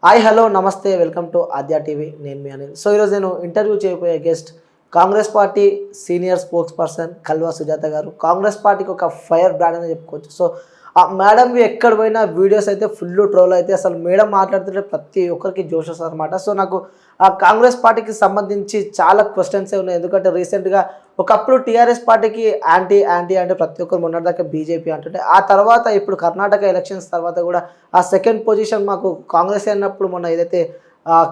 Hi hello నమస్తే welcome to Aadya TV. నేను మీ అనిల్. సో ఈరోజు నేను ఇంటర్వ్యూ చేయబోయే guest Congress party senior spokesperson Kalva Sujatha garu. Congress పార్టీకి ఒక ఫైర్ బ్రాండ్ అని చెప్పుకోవచ్చు. సో ఆ మేడంవి ఎక్కడ పోయినా వీడియోస్ అయితే ఫుల్ ట్రోల్ అయితే అసలు మేడం మాట్లాడుతుంటే ప్రతి ఒక్కరికి జోష్ వస్తుంది అనమాట. సో నాకు ఆ కాంగ్రెస్ పార్టీకి సంబంధించి చాలా క్వశ్చన్సే ఉన్నాయి. ఎందుకంటే రీసెంట్గా ఒకప్పుడు టీఆర్ఎస్ పార్టీకి యాంటీ అంటే ప్రతి ఒక్కరు మొన్నటిదాకా బీజేపీ అంటుంటే, ఆ తర్వాత ఇప్పుడు కర్ణాటక ఎలక్షన్స్ తర్వాత కూడా ఆ సెకండ్ పొజిషన్ మాకు కాంగ్రెస్ అయినప్పుడు మొన్న ఏదైతే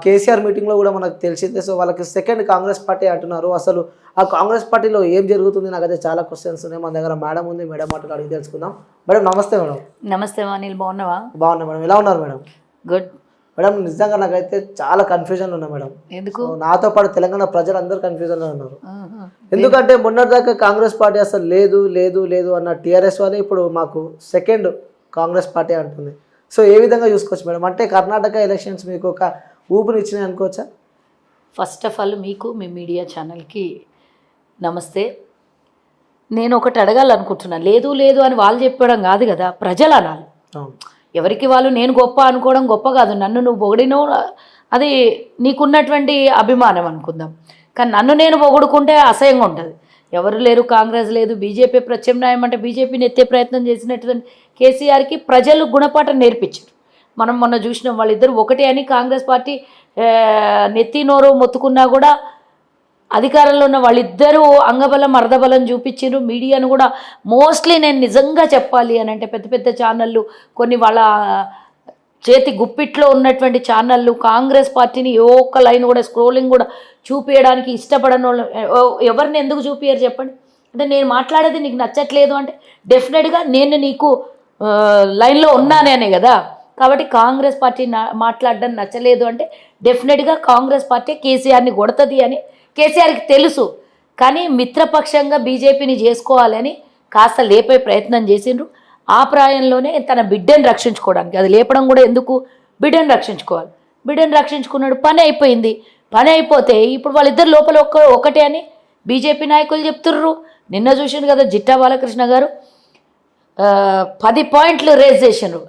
కేసీఆర్ మీటింగ్లో కూడా మనకు తెలిసిందే. సో వాళ్ళకి సెకండ్ కాంగ్రెస్ పార్టీ అంటున్నారు. అసలు ఆ కాంగ్రెస్ పార్టీలో ఏం జరుగుతుంది? నాకైతే చాలా క్వశ్చన్స్ ఉన్నాయి. మన దగ్గర మేడం ఉంది, మేడం మాటలు అడిగి తెలుసుకుందాం. మేడం నమస్తే. మేడం నమస్తే అనిల్, బాగున్నావా? బాగున్నా మేడం. ఎలా ఉన్నారు మేడం? Good madam. నిజంగా నాకైతే చాలా కన్ఫ్యూజన్ ఉన్నా మేడం. ఎందుకు? నాతో పాటు తెలంగాణ ప్రజలందరూ కన్ఫ్యూజన్లో ఉన్నారు. ఎందుకంటే మొన్నటిదాకా కాంగ్రెస్ పార్టీ అసలు లేదు లేదు లేదు అన్న టీఆర్ఎస్ వాళ్ళే ఇప్పుడు మాకు సెకండ్ కాంగ్రెస్ పార్టీ అంటుంది. సో ఏ విధంగా చూసుకోవచ్చు మేడం? అంటే కర్ణాటక ఎలక్షన్స్ మీకు ఒక ఊపిరిచ్చినాయి అనుకోవచ్చా? ఫస్ట్ ఆఫ్ ఆల్ మీకు మీ మీడియా ఛానల్కి నమస్తే. నేను ఒకటి అడగాలనుకుంటున్నా. లేదు లేదు అని వాళ్ళు చెప్పడం కాదు కదా, ప్రజలు అనాలి. ఎవరికి వాళ్ళు నేను గొప్ప అనుకోవడం గొప్ప కాదు. నన్ను నువ్వు పొగిడినో అది నీకున్నటువంటి అభిమానం అనుకుందాం. కానీ నన్ను నేను పొగుడుకుంటే అసహ్యంగా ఉంటుంది. ఎవరు లేరు, కాంగ్రెస్ లేదు, బీజేపీ ప్రత్యామ్నాయం అంటే బీజేపీని ఎత్తే ప్రయత్నం చేసినటువంటి కేసీఆర్కి ప్రజలు గుణపాఠం నేర్పించారు. మనం మొన్న చూసినాం, వాళ్ళిద్దరు ఒకటే అని కాంగ్రెస్ పార్టీ నెత్తి నోరు మొత్తుకున్నా కూడా అధికారంలో ఉన్న వాళ్ళిద్దరూ అంగబలం అర్ధబలం చూపించారు. మీడియాను కూడా మోస్ట్లీ నేను నిజంగా చెప్పాలి అని అంటే పెద్ద పెద్ద ఛానళ్ళు, కొన్ని వాళ్ళ చేతి గుప్పిట్లో ఉన్నటువంటి ఛానళ్ళు కాంగ్రెస్ పార్టీని ఏ ఒక్క లైన్ కూడా స్క్రోలింగ్ కూడా చూపించడానికి ఇష్టపడని వాళ్ళు ఎవరిని ఎందుకు చూపించారు చెప్పండి? అంటే నేను మాట్లాడేది నీకు నచ్చట్లేదు అంటే డెఫినెట్గా నేను నీకు లైన్లో ఉన్నానే కదా. కాబట్టి కాంగ్రెస్ పార్టీ మాట్లాడడం నచ్చలేదు అంటే డెఫినెట్గా కాంగ్రెస్ పార్టీ కేసీఆర్ని కొడుతుంది అని కేసీఆర్కి తెలుసు. కానీ మిత్రపక్షంగా బీజేపీని చేసుకోవాలని కాస్త లేపే ప్రయత్నం చేసిండ్రు. ఆ ప్రాయంలోనే తన బిడ్డను రక్షించుకోవడానికి, అది లేపడం కూడా ఎందుకు, బిడ్డను రక్షించుకోవాలి. బిడ్డను రక్షించుకున్నాడు, పని అయిపోయింది. పని అయిపోతే ఇప్పుడు వాళ్ళిద్దరు లోపల ఒకటే అని బీజేపీ నాయకులు చెప్తుర్రు. నిన్న చూసిండు కదా జిట్టా బాలకృష్ణ గారు 10 పాయింట్లు రేజ్ చేసిండ్రు.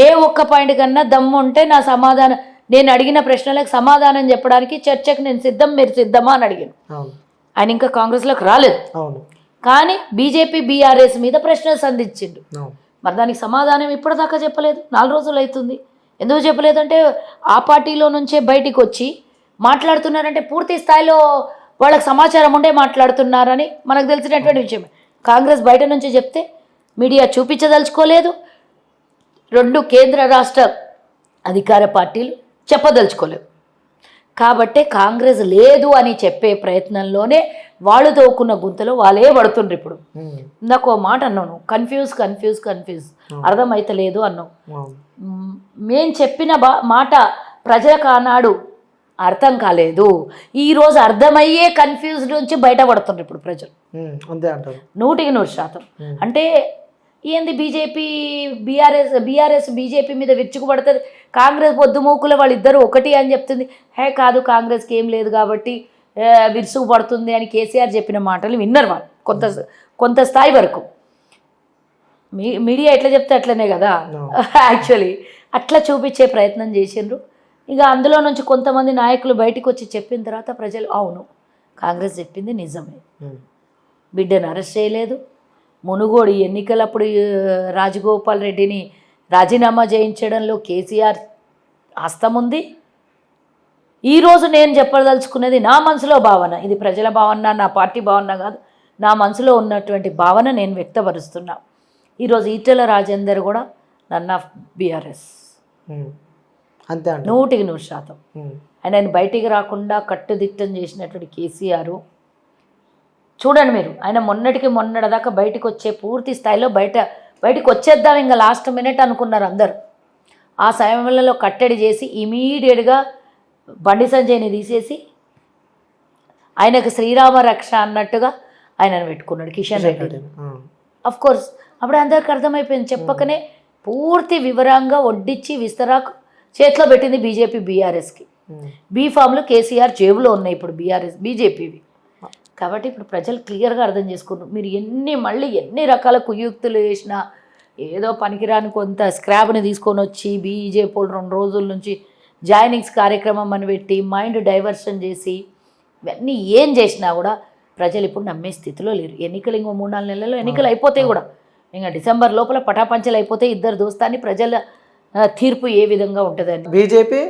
ఏ ఒక్క పాయింట్ కన్నా దమ్ము ఉంటే నా సమాధానం, నేను అడిగిన ప్రశ్నలకు సమాధానం చెప్పడానికి చర్చకు నేను సిద్ధం, మీరు సిద్ధమా అని అడిగాను. ఆయన ఇంకా కాంగ్రెస్లోకి రాలేదు, కానీ బీజేపీ బీఆర్ఎస్ మీద ప్రశ్నలు సంధించిండు. మరి దానికి సమాధానం ఇప్పటిదాకా చెప్పలేదు. 4 రోజులు అవుతుంది. ఎందుకు చెప్పలేదంటే ఆ పార్టీలో నుంచే బయటికి వచ్చి మాట్లాడుతున్నారంటే పూర్తి స్థాయిలో వాళ్ళకి సమాచారం ఉండే మాట్లాడుతున్నారని మనకు తెలిసినటువంటి విషయం. కాంగ్రెస్ బయట నుంచి చెప్తే మీడియా చూపించదలుచుకోలేదు. 2 కేంద్ర రాష్ట్ర అధికార పార్టీలు చెప్పదలుచుకోలేవు. కాబట్టే కాంగ్రెస్ లేదు అని చెప్పే ప్రయత్నంలోనే వాళ్ళు తోకున్న గుంతలో వాళ్ళే పడుతుండ్రు. ఇప్పుడు నాకు ఓ మాట అన్నాను, కన్ఫ్యూజ్ అర్థమైతలేదు అన్నావు. మేం చెప్పిన మాట ప్రజలకు ఆనాడు అర్థం కాలేదు. ఈరోజు అర్థమయ్యే కన్ఫ్యూజ్ నుంచి బయటపడుతుండ్రు ఇప్పుడు ప్రజలు. అంతే అంటారు 100%. అంటే ఏంది బీజేపీ బీఆర్ఎస్ బీజేపీ మీద విరుచుకుపడుతుంది, కాంగ్రెస్ పొద్దుమూకుల వాళ్ళిద్దరూ ఒకటి అని చెప్తుంది. కాదు, కాంగ్రెస్కి ఏం లేదు కాబట్టి విరుసుకు పడుతుంది అని కేసీఆర్ చెప్పిన మాటలు విన్నారు వాళ్ళు కొంత స్థాయి వరకు. మీడియా ఎట్లా చెప్తే అట్లనే కదా యాక్చువల్లీ అట్లా చూపించే ప్రయత్నం చేసిండ్రు. ఇక అందులో నుంచి కొంతమంది నాయకులు బయటకు వచ్చి చెప్పిన తర్వాత ప్రజలు అవును కాంగ్రెస్ చెప్పింది నిజమే, బిడ్డను అరెస్ట్ చేయలేదు, మునుగోడు ఎన్నికలప్పుడు రాజగోపాల్ రెడ్డిని రాజీనామా చేయించడంలో కేసీఆర్ హస్తం ఉంది. ఈరోజు నేను చెప్పదలుచుకున్నది నా మనసులో భావన, ఇది ప్రజల భావన, నా పార్టీ భావన కాదు, నా మనసులో ఉన్నటువంటి భావన నేను వ్యక్తపరుస్తున్నా. ఈరోజు ఈటెల రాజేందర్ కూడా నన్ ఆఫ్ బీఆర్ఎస్, అంతే 100%. ఆయన బయటికి రాకుండా కట్టుదిట్టం చేసినటువంటి కేసీఆర్ చూడండి మీరు. ఆయన మొన్నటిదాకా బయటకు వచ్చే పూర్తి స్థాయిలో బయటకు వచ్చేద్దాం ఇంకా లాస్ట్ మినిట్ అనుకున్నారు అందరు. ఆ సమయంలో కట్టడి చేసి ఇమీడియట్గా బండి సంజయ్ని తీసేసి ఆయనకు శ్రీరామ రక్ష అన్నట్టుగా ఆయనను పెట్టుకున్నాడు కిషన్ రెడ్డి. అఫ్ కోర్స్ అప్పుడు అందరికి అర్థమైపోయింది. చెప్పకనే పూర్తి వివరంగా వడ్డించి విస్తరాకు చేతిలో పెట్టింది బీజేపీ బీఆర్ఎస్కి. బీఫామ్లు కేసీఆర్ జేబులో ఉన్నాయి ఇప్పుడు బీజేపీవి. కాబట్టి ఇప్పుడు ప్రజలు క్లియర్గా అర్థం చేసుకున్నారు. మీరు మళ్ళీ ఎన్ని రకాల కుయుక్తులు చేసినా ఏదో పనికిరాని కొంత స్క్రాప్ని తీసుకొని వచ్చి బీజేపీ 2 రోజుల నుంచి జాయినింగ్స్ కార్యక్రమం అని పెట్టి మైండ్ డైవర్షన్ చేసి ఇవన్నీ ఏం చేసినా కూడా ప్రజలు ఇప్పుడు నమ్మే స్థితిలో లేరు. ఎన్నికలు ఇంకో 3-4 నెలల్లో ఎన్నికలు అయిపోతాయి కూడా, ఇంకా డిసెంబర్ లోపల పటాపంచలు అయిపోతే ఇద్దరు దోస్తాన్ని ప్రజల తీర్పు ఏ విధంగా ఉంటుందని. బీజేపీ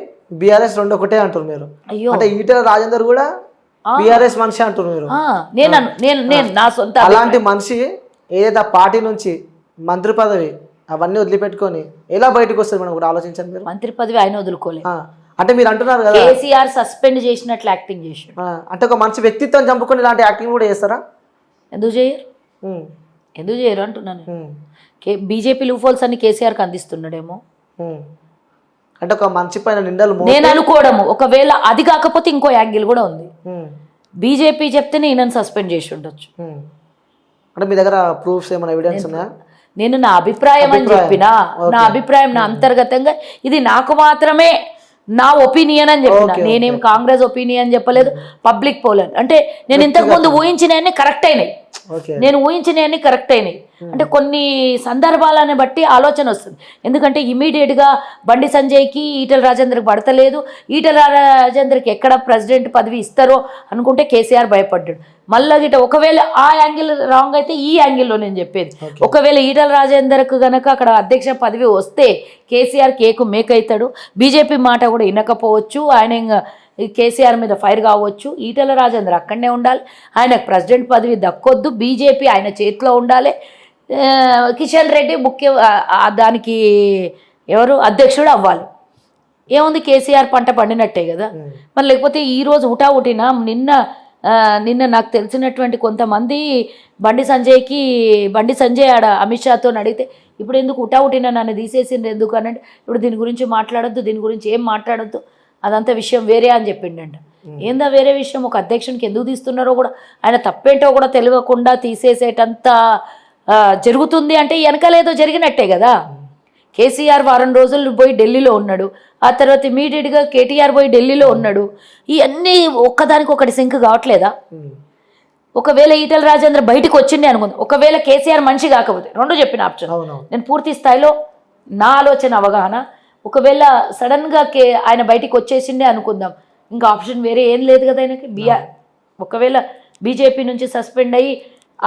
బీఆర్ఎస్ రెండు ఒకటే అంటారు మీరు. అయ్యో, అంటే ఈటెల రాజేందర్ కూడా బీఆర్ఎస్ మనిషి అంటారు మీరు. నేను నా సొంత అలాంటి మనిషి ఏదైతే ఆ పార్టీ నుంచి మంత్రి పదవి అవన్నీ వదిలిపెట్టుకొని ఎలా బయటకు వస్తారు మనం కూడా ఆలోచించండి మీరు. మంత్రి పదవి ఆయన వదులుకోలేదు అంటే మీరు అంటున్నారు కదా కేసీఆర్ సస్పెండ్ చేసినట్లు యాక్టింగ్ చేశాడు. అంటే ఒక మంచి వ్యక్తిత్వం చంపుకొని ఇలాంటి యాక్టింగ్ కూడా చేస్తారా? ఎందుకు చేయరు అంటున్నాను. బీజేపీ లూఫోల్స్ అన్ని కేసీఆర్కి అందిస్తున్నాడేమో అంటే ఒక మంచి పైన నిందలు నేను అనుకోవడము. ఒకవేళ అది కాకపోతే ఇంకో యాంగిల్ కూడా ఉంది. బీజేపీ చెప్తేనే ఈయనను సస్పెండ్ చేసి ఉండొచ్చు. అంటే మీ దగ్గర ప్రూఫ్స్ ఏమైనా ఎవిడెన్స్ ఉన్నాయా? నేను నా అభిప్రాయం అని చెప్పినా, నా అభిప్రాయం నా అంతర్గతంగా ఇది నాకు మాత్రమే నా ఒపీనియన్ అని చెప్పిన. నేనేం కాంగ్రెస్ ఒపీనియన్ చెప్పలేదు, పబ్లిక్ పోల్ అంటే నేను ఇంతకు ముందు ఊహించినవన్నీ కరెక్ట్ అయినాయి. నేను ఊహించినవన్నీ కరెక్ట్ అయినాయి. అంటే కొన్ని సందర్భాలను బట్టి ఆలోచన వస్తుంది. ఎందుకంటే ఇమీడియట్గా బండి సంజయ్కి ఈటెల రాజేందర్కి పడతలేదు, ఈటెల రాజేందర్కి ఎక్కడ ప్రెసిడెంట్ పదవి ఇస్తారో అనుకుంటే కేసీఆర్ భయపడ్డాడు. మళ్ళా గిట ఒకవేళ ఆ యాంగిల్ రాంగ్ అయితే ఈ యాంగిల్లో నేను చెప్పేది, ఒకవేళ ఈటెల రాజేందర్కు గనక అక్కడ అధ్యక్ష పదవి వస్తే కేసీఆర్ కేకు మేకవుతాడు. బీజేపీ మాట కూడా వినకపోవచ్చు, ఆయన కేసీఆర్ మీద ఫైర్ కావచ్చు. ఈటెల రాజేందర్ అక్కడనే ఉండాలి, ఆయనకు ప్రెసిడెంట్ పదవి దక్కొద్దు, బీజేపీ ఆయన చేతిలో ఉండాలి, కిషన్ రెడ్డి ముఖ్య దానికి ఎవరు అధ్యక్షుడు అవ్వాలి. ఏముంది, కేసీఆర్ పంట పండినట్టే కదా. మరి లేకపోతే ఈరోజు ఉటావుటిన నిన్న నాకు తెలిసినటువంటి కొంతమంది బండి సంజయ్ ఆడ అమిత్ షాతో అడిగితే ఇప్పుడు ఎందుకు ఉటావుటిన నన్ను తీసేసింది ఎందుకు అనంటే, ఇప్పుడు దీని గురించి మాట్లాడొద్దు, దీని గురించి ఏం మాట్లాడొద్దు, అదంతా విషయం వేరే అని చెప్పిండంట. ఏందా వేరే విషయం? ఒక అధ్యక్షునికి ఎందుకు తీస్తున్నారో కూడా ఆయన తప్పేంటో కూడా తెలియకుండా తీసేసేటంత జరుగుతుంది అంటే వెనకలేదో జరిగినట్టే కదా. కేసీఆర్ వారం రోజులు పోయి ఢిల్లీలో ఉన్నాడు, ఆ తర్వాత ఇమీడియట్గా కేటీఆర్ పోయి ఢిల్లీలో ఉన్నాడు. ఇవన్నీ ఒక్కదానికి ఒకటి సింక్ కావట్లేదా? ఒకవేళ ఈటెల రాజేంద్ర బయటకు వచ్చిండే అనుకుంది, ఒకవేళ కేసీఆర్ మనిషి కాకపోతే, రెండు చెప్పిన ఆప్షన్ నేను పూర్తి స్థాయిలో నా ఆలోచన అవగాహన. ఒకవేళ సడన్గా ఆయన బయటికి వచ్చేసిండే అనుకుందాం, ఇంకా ఆప్షన్ వేరే ఏం లేదు కదా ఆయనకి. ఒకవేళ బీజేపీ నుంచి సస్పెండ్ అయ్యి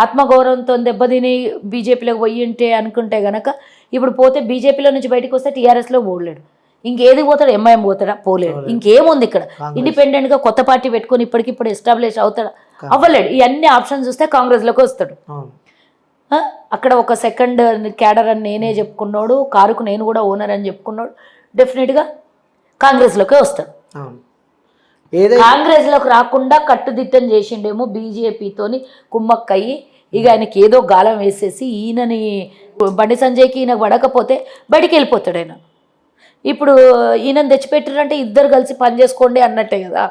ఆత్మగౌరవంతో దెబ్బతిని బీజేపీలోకి పోయి ఉంటే అనుకుంటే గనక ఇప్పుడు పోతే బీజేపీలో నుంచి బయటకు వస్తే టీఆర్ఎస్లో పోలేడు, ఇంకేది పోతాడు, ఎంఐఎం పోతాడా? పోలేడు. ఇంకేముంది ఇక్కడ? ఇండిపెండెంట్గా కొత్త పార్టీ పెట్టుకుని ఇప్పటికిప్పుడు ఎస్టాబ్లిష్ అవుతాడా? అవ్వలేడు. ఈ అన్ని ఆప్షన్స్ వస్తే కాంగ్రెస్లోకి వస్తాడు. అక్కడ ఒక సెకండ్ క్యాడర్ అని నేనే చెప్పుకున్నాడు, కారుకు నేను కూడా ఓనర్ అని చెప్పుకున్నాడు, డెఫినెట్గా కాంగ్రెస్లోకే వస్తాడు. కాంగ్రెస్లోకి రాకుండా కట్టుదిట్టం చేసిండేమో బీజేపీతోని కుమ్మక్కయ్యి, ఇక ఆయనకి ఏదో గాలం వేసేసి ఈయనని బండి సంజయ్కి ఈయనకు పడకపోతే బయటికి వెళ్ళిపోతాడు ఆయన. ఇప్పుడు ఈయనను తెచ్చిపెట్టారంటే ఇద్దరు కలిసి పని చేసుకోండి అన్నట్టే కదా.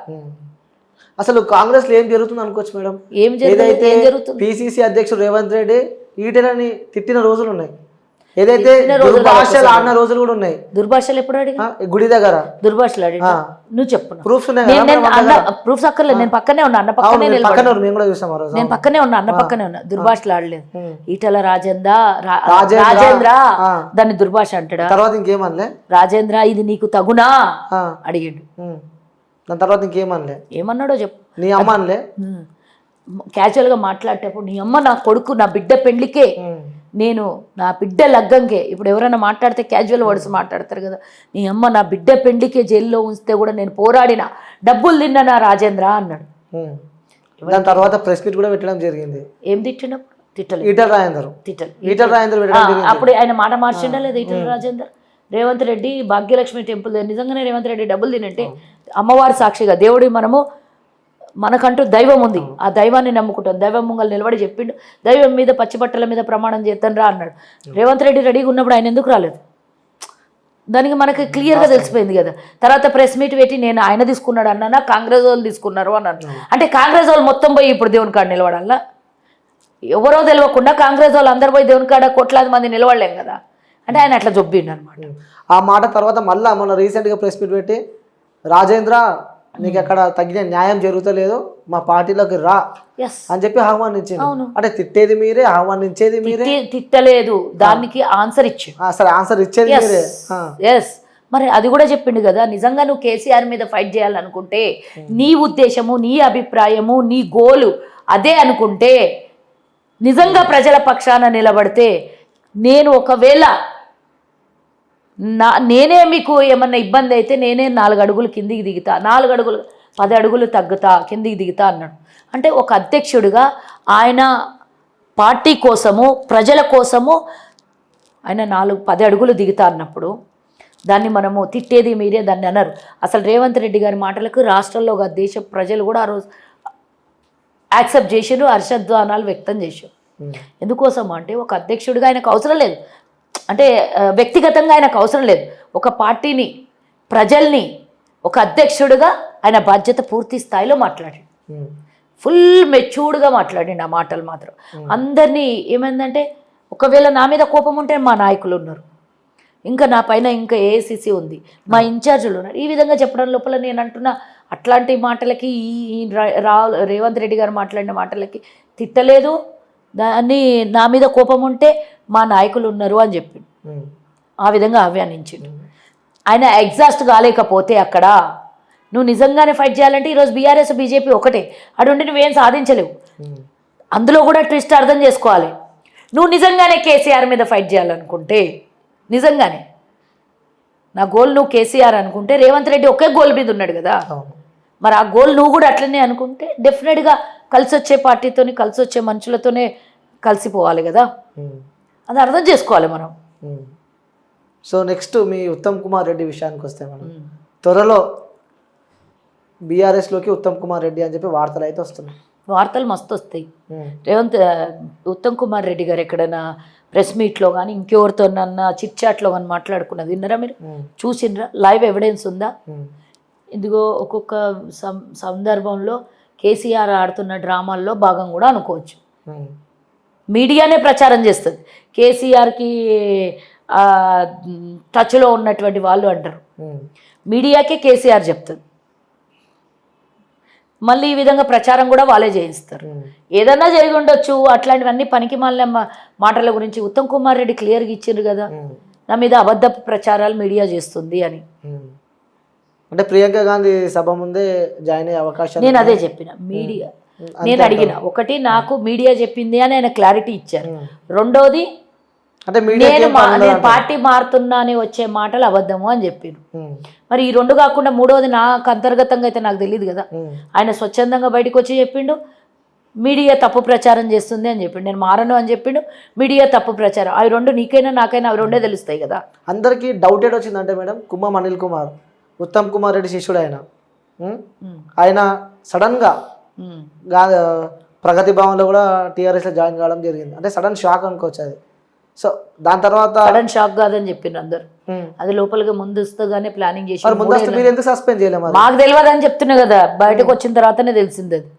అసలు కాంగ్రెస్ లో ఏం జరుగుతుంది అనుకోవచ్చు మేడం? ఏం జరుగుతుంది? పిసిసి అధ్యక్షుడు రేవంత్ రెడ్డి ఈటెలని తిట్టిన రోజులు ఉన్నాయి, ఏదైతే దుర్భాషలు ఆడిన రోజులు కూడా ఉన్నాయి. దుర్భాషలు ఎప్పుడు అడిగి? గుడి దగ్గర దుర్భాషలు అడిగి నువ్వు చెప్పు. ప్రూఫ్స్ ప్రూఫ్స్ అక్కర్లేదు, నేను పక్కనే ఉన్నా, అన్న పక్కనే నేను పక్కనే ఉన్నా, అన్న పక్కనే ఉన్నా. దుర్భాషలు ఆడలేదు. ఈటెల రాజేంద్ర దాన్ని దుర్భాష అంటాడా? తర్వాత ఇంకేమనలే. రాజేంద్ర ఇది నీకు తగునా అడిగాడు. దాని తర్వాత ఇంకేమనలే. ఏమన్నాడో చెప్పు. నీ అమ్మ అనలే. క్యాజువల్గా మాట్లాడేటప్పుడు నీ అమ్మ నా కొడుకు నా బిడ్డ పెళ్లికే, నేను నా బిడ్డ లగ్గంకే. ఇప్పుడు ఎవరైనా మాట్లాడితే క్యాజువల్ వర్డ్స్ మాట్లాడతారు కదా. నీ అమ్మ నా బిడ్డ పెళ్లికే జైల్లో ఉంచితే కూడా నేను పోరాడిన, డబ్బులు తిన్నా రాజేంద్ర అన్నాడు. దాని తర్వాత ప్రెస్ మీట్ కూడా పెట్టడం జరిగింది. ఏం తిట్టినప్పుడు? తిట్టలేదు. ఈటెల రాజేందర్ అప్పుడు ఆయన మాట మార్చిండా లేదా? ఈటెల రాజేందర్ రేవంత్ రెడ్డి భాగ్యలక్ష్మి టెంపుల్ నిజంగానే రేవంత్ రెడ్డి డబ్బులు తినంటే అమ్మవారి సాక్షిగా దేవుడి మనకంటూ దైవం ఉంది, ఆ దైవాన్ని నమ్ముకుంటాం, దైవం ముంగలు నిలబడి చెప్పిండు, దైవం మీద పచ్చి బట్టల మీద ప్రమాణం చేస్తాను రా అన్నాడు. రేవంత్ రెడ్డి రెడీగా ఉన్నప్పుడు ఆయన ఎందుకు రాలేదు? దానికి మనకి క్లియర్గా తెలిసిపోయింది కదా. తర్వాత ప్రెస్ మీట్ పెట్టి నేను ఆయన తీసుకున్నాడు అన్నా, కాంగ్రెస్ వాళ్ళు తీసుకున్నారు అన్నాను. అంటే కాంగ్రెస్ వాళ్ళు మొత్తం పోయి ఇప్పుడు దేవుని కాడ నిలబడాలా? ఎవరో తెలియకుండా కాంగ్రెస్ వాళ్ళు అందరు పోయి దేవుని కాడ కోట్లాది మంది నిలబడలేం కదా. అంటే ఆయన అట్లా జొబ్బిండు అనమాట. ఆ మాట తర్వాత మళ్ళీ మొన్న రీసెంట్గా ప్రెస్ మీట్ పెట్టి రాజేంద్ర నీకు అక్కడ తగిన న్యాయం జరుగుతలేదు, మా పార్టీలోకి రా అని చెప్పి ఆహ్వానించింది. అంటే తిట్టేది మీరే, ఆహ్వానించేది మీరే. తిట్టలేదు, దానికి ఆన్సర్ ఇచ్చి ఆన్సర్ ఇచ్చేది మీరే. మరి అది కూడా చెప్పిండు కదా, నిజంగా నువ్వు కేసీఆర్ మీద ఫైట్ చేయాలనుకుంటే నీ ఉద్దేశము, నీ అభిప్రాయము, నీ గోలు అదే అనుకుంటే, నిజంగా ప్రజల పక్షాన నిలబడితే, నేను ఒకవేళ నేనే మీకు ఏమన్నా ఇబ్బంది అయితే నేనే 4 అడుగులు కిందికి దిగుతా, 4 అడుగులు 10 అడుగులు తగ్గుతా, కిందికి దిగుతా అన్నాడు. అంటే ఒక అధ్యక్షుడిగా ఆయన పార్టీ కోసము, ప్రజల కోసము ఆయన 10 అడుగులు దిగుతా అన్నప్పుడు దాన్ని మనము తిట్టేది మీరే దాన్ని అన్నారు. అసలు రేవంత్ రెడ్డి గారి మాటలకు రాష్ట్రంలో దేశ ప్రజలు కూడా ఆ రోజు యాక్సెప్ట్ చేసారు, హర్షధ్వానాలు వ్యక్తం చేశారు. ఎందుకోసం అంటే ఒక అధ్యక్షుడిగా ఆయనకు అవసరం లేదు, అంటే వ్యక్తిగతంగా ఆయనకు అవసరం లేదు, ఒక పార్టీని, ప్రజల్ని ఒక అధ్యక్షుడిగా ఆయన బాధ్యత పూర్తి స్థాయిలో మాట్లాడాడు. ఫుల్ మెచ్యూర్డ్గా మాట్లాడండి. ఆ మాటలు మాత్రం అందరినీ ఏమైందంటే, ఒకవేళ నా మీద కోపం ఉంటే మా నాయకులు ఉన్నారు, ఇంకా నా పైన ఇంకా ఏఐసిసి ఉంది, మా ఇన్ఛార్జీలు ఉన్నారు, ఈ విధంగా చెప్పడం లోపల నేను అంటున్నా అట్లాంటి మాటలకి ఈ రేవంత్ రెడ్డి గారు మాట్లాడిన మాటలకి తిట్టలేదు, దాన్ని నా మీద కోపం ఉంటే మా నాయకులు ఉన్నారు అని చెప్పిండు. ఆ విధంగా ఆహ్వానించిండు. ఆయన ఎగ్జాస్ట్ కాలేకపోతే అక్కడ నువ్వు నిజంగానే ఫైట్ చేయాలంటే ఈరోజు బీఆర్ఎస్ బీజేపీ ఒకటే, అటుండి నువ్వేం సాధించలేవు. అందులో కూడా ట్విస్ట్ అర్థం చేసుకోవాలి. నువ్వు నిజంగానే కేసీఆర్ మీద ఫైట్ చేయాలనుకుంటే, నిజంగానే నా గోల్ నువ్వు కేసీఆర్ అనుకుంటే, రేవంత్ రెడ్డి ఒకే గోల్ మీద ఉన్నాడు కదా, మరి ఆ గోల్ నువ్వు కూడా అట్లనే అనుకుంటే డెఫినెట్గా కలిసి వచ్చే పార్టీతోని, కలిసి వచ్చే మనుషులతోనే కలిసిపోవాలి కదా, అది అర్థం చేసుకోవాలి మనం. సో నెక్స్ట్ మీ ఉత్తమ్ కుమార్ రెడ్డి విషయానికి వస్తే, మనం త్వరలో బీఆర్ఎస్లోకి ఉత్తమ్ కుమార్ రెడ్డి అని చెప్పి వార్తలు అయితే వస్తున్నాయి. వార్తలు మస్తు వస్తాయి. ఉత్తమ్ కుమార్ రెడ్డి గారు ఎక్కడైనా ప్రెస్ మీట్లో కానీ ఇంకెవరితోనన్నా చిట్ చాట్లో కానీ మాట్లాడుకున్నది విన్నరా మీరు? చూసిండ్రా? లైవ్ ఎవిడెన్స్ ఉందా? ఇదిగో ఒక్కొక్క సందర్భంలో కేసీఆర్ ఆడుతున్న డ్రామాల్లో భాగం కూడా అనుకోవచ్చు. మీడియానే ప్రచారం చేస్తుంది. కేసీఆర్కి టచ్లో ఉన్నటువంటి వాళ్ళు అంటారు, మీడియాకే కేసీఆర్ చెప్తుంది. మళ్ళీ ఈ విధంగా ప్రచారం కూడా వాళ్ళే చేయిస్తారు. ఏదన్నా జరిగి ఉండొచ్చు, అట్లాంటివన్నీ పనికి మాలిన మాటల గురించి ఉత్తమ్ కుమార్ రెడ్డి క్లియర్గా ఇచ్చిండ్రు కదా, నా మీద అబద్ధపు ప్రచారాలు మీడియా చేస్తుంది అని. అంటే ప్రియాంక గాంధీ సభ ముందే జాయిన్ అయ్యే అవకాశం. నేను అదే చెప్పిన, మీడియా నేను అడిగిన ఒకటి, నాకు మీడియా చెప్పింది అని ఆయన క్లారిటీ ఇచ్చారు. రెండోది, అంటే నేను పార్టీ మారుతున్నా అని వచ్చే మాటలు అబద్ధము అని చెప్పారు. మరి ఈ రెండు కాకుండా మూడోది నాకు అంతర్గతంగా అయితే నాకు తెలియదు కదా, ఆయన స్వచ్ఛందంగా బయటకు వచ్చి చెప్పిండు మీడియా తప్పు ప్రచారం చేస్తుంది అని చెప్పిండు. నేను మారను అని చెప్పిండు, మీడియా తప్పు ప్రచారం. అవి రెండు నీకైనా నాకైనా అవి రెండే తెలుస్తాయి కదా. అందరికీ డౌట్ ఏడు వచ్చిందంటే మేడం, కుమ్మం అనిల్ కుమార్ ఉత్తమ్ కుమార్ రెడ్డి శిష్యుడు ఆయన సడన్గా ప్రగతి భవన్లో కూడా టీఆర్ఎస్లో జాయిన్ కావడం జరిగింది. అంటే సడన్ షాక్ అనుకోవచ్చు అది. సో దాని తర్వాత సడన్ షాక్ కాదని చెప్పిండ్రు అందరు, అది లోపలిగా ముందస్తుగానే ప్లానింగ్ చేసి సస్పెండ్ చేయలేము, మాకు తెలియదు అని చెప్తున్నా కదా, బయటకు వచ్చిన తర్వాతనే తెలిసింది. అది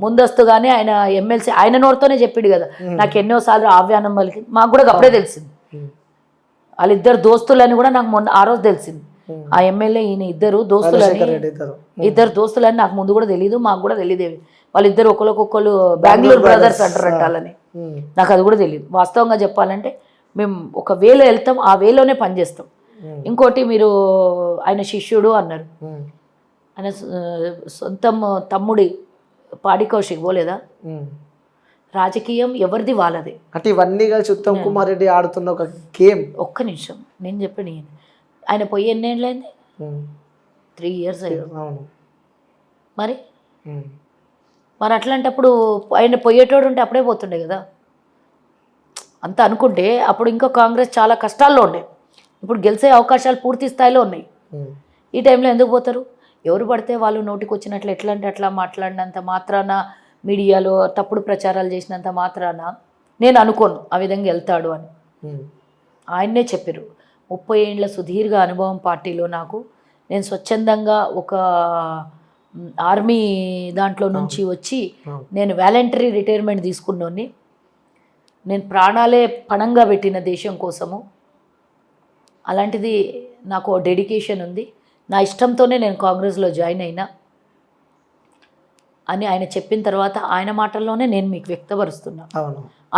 ముందస్తుగానే ఆయన ఎమ్మెల్సీ ఆయన నోటితోనే చెప్పిండు కదా, నాకు ఎన్నోసార్లు ఆహ్వానం పలికి, మాకు కూడా అప్పుడే తెలిసింది. వాళ్ళిద్దరు దోస్తులని కూడా నాకు మొన్న ఆ రోజు తెలిసింది. ఆ ఎమ్మెల్యే ఈయన ఇద్దరు దోస్తులని నాకు ముందు కూడా తెలియదు, మాకు కూడా తెలియదేవి. వాళ్ళిద్దరు ఒకరికొకరు బెంగళూరు బ్రదర్స్ అంటారంట వాళ్ళని, నాకు అది కూడా తెలియదు. వాస్తవంగా చెప్పాలంటే మేము ఒక వేలో వెళ్తాం, ఆ వేలోనే పనిచేస్తాం. ఇంకోటి, మీరు ఆయన శిష్యుడు అన్నారు, ఆయన సొంతం తమ్ముడి పాడి కౌశిక్ పోలేదా? రాజకీయం ఎవరిది వాళ్ళది. అంటే ఇవన్నీ కలిసి ఉత్తమ్ కుమార్ రెడ్డి ఆడుతున్న ఒక గేమ్. ఒక్క నిమిషం నేను చెప్పిన, ఆయన పోయి ఎన్నేళ్ళైంది? 3 years అయ్యారు. మరి అట్లాంటప్పుడు ఆయన పోయేటోడు ఉంటే అప్పుడే పోతుండే కదా. అంత అనుకుంటే అప్పుడు ఇంకా కాంగ్రెస్ చాలా కష్టాల్లో ఉండే, ఇప్పుడు గెలిచే అవకాశాలు పూర్తి స్థాయిలో ఉన్నాయి. ఈ టైంలో ఎందుకు పోతారు? ఎవరు పడితే వాళ్ళు నోటికి వచ్చినట్లు ఎట్లా అంటే అట్లా మాట్లాడినంత మాత్రాన, మీడియాలో తప్పుడు ప్రచారాలు చేసినంత మాత్రాన నేను అనుకోను ఆ విధంగా వెళ్తాడు అని. ఆయన్నే చెప్పారు, 30 ఏళ్ళ సుదీర్ఘ అనుభవం పార్టీలో నాకు, నేను స్వచ్ఛందంగా ఒక ఆర్మీ దాంట్లో నుంచి వచ్చి నేను వాలంటరీ రిటైర్మెంట్ తీసుకున్నోని, నేను ప్రాణాలే పణంగా పెట్టిన దేశం కోసము, అలాంటిది నాకు డెడికేషన్ ఉంది, నా ఇష్టంతోనే నేను కాంగ్రెస్లో జాయిన్ అయినా అని ఆయన చెప్పిన తర్వాత ఆయన మాటల్లోనే నేను మీకు వ్యక్తపరుస్తున్నా.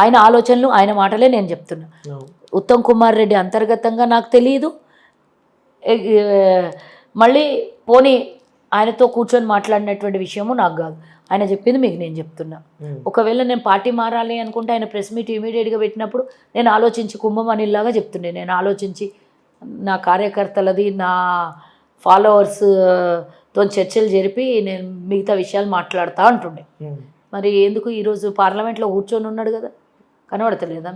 ఆయన ఆలోచనలు, ఆయన మాటలే నేను చెప్తున్నా. ఉత్తమ్ కుమార్ రెడ్డి అంతర్గతంగా నాకు తెలియదు, మళ్ళీ పోనీ ఆయనతో కూర్చొని మాట్లాడినటువంటి విషయము నాకు కాదు, ఆయన చెప్పింది మీకు నేను చెప్తున్నా. ఒకవేళ నేను పార్టీ మారాలి అనుకుంటే ఆయన ప్రెస్ మీట్ ఇమీడియట్గా పెట్టినప్పుడు నేను ఆలోచించి కుంభమణిలాగా చెప్తుండే, నేను ఆలోచించి నా కార్యకర్తలది నా ఫాలోవర్స్తో చర్చలు జరిపి నేను మిగతా విషయాలు మాట్లాడుతూ అంటుండే. మరి ఎందుకు ఈరోజు పార్లమెంట్లో కూర్చొని ఉన్నాడు కదా, కనబడతలేదా?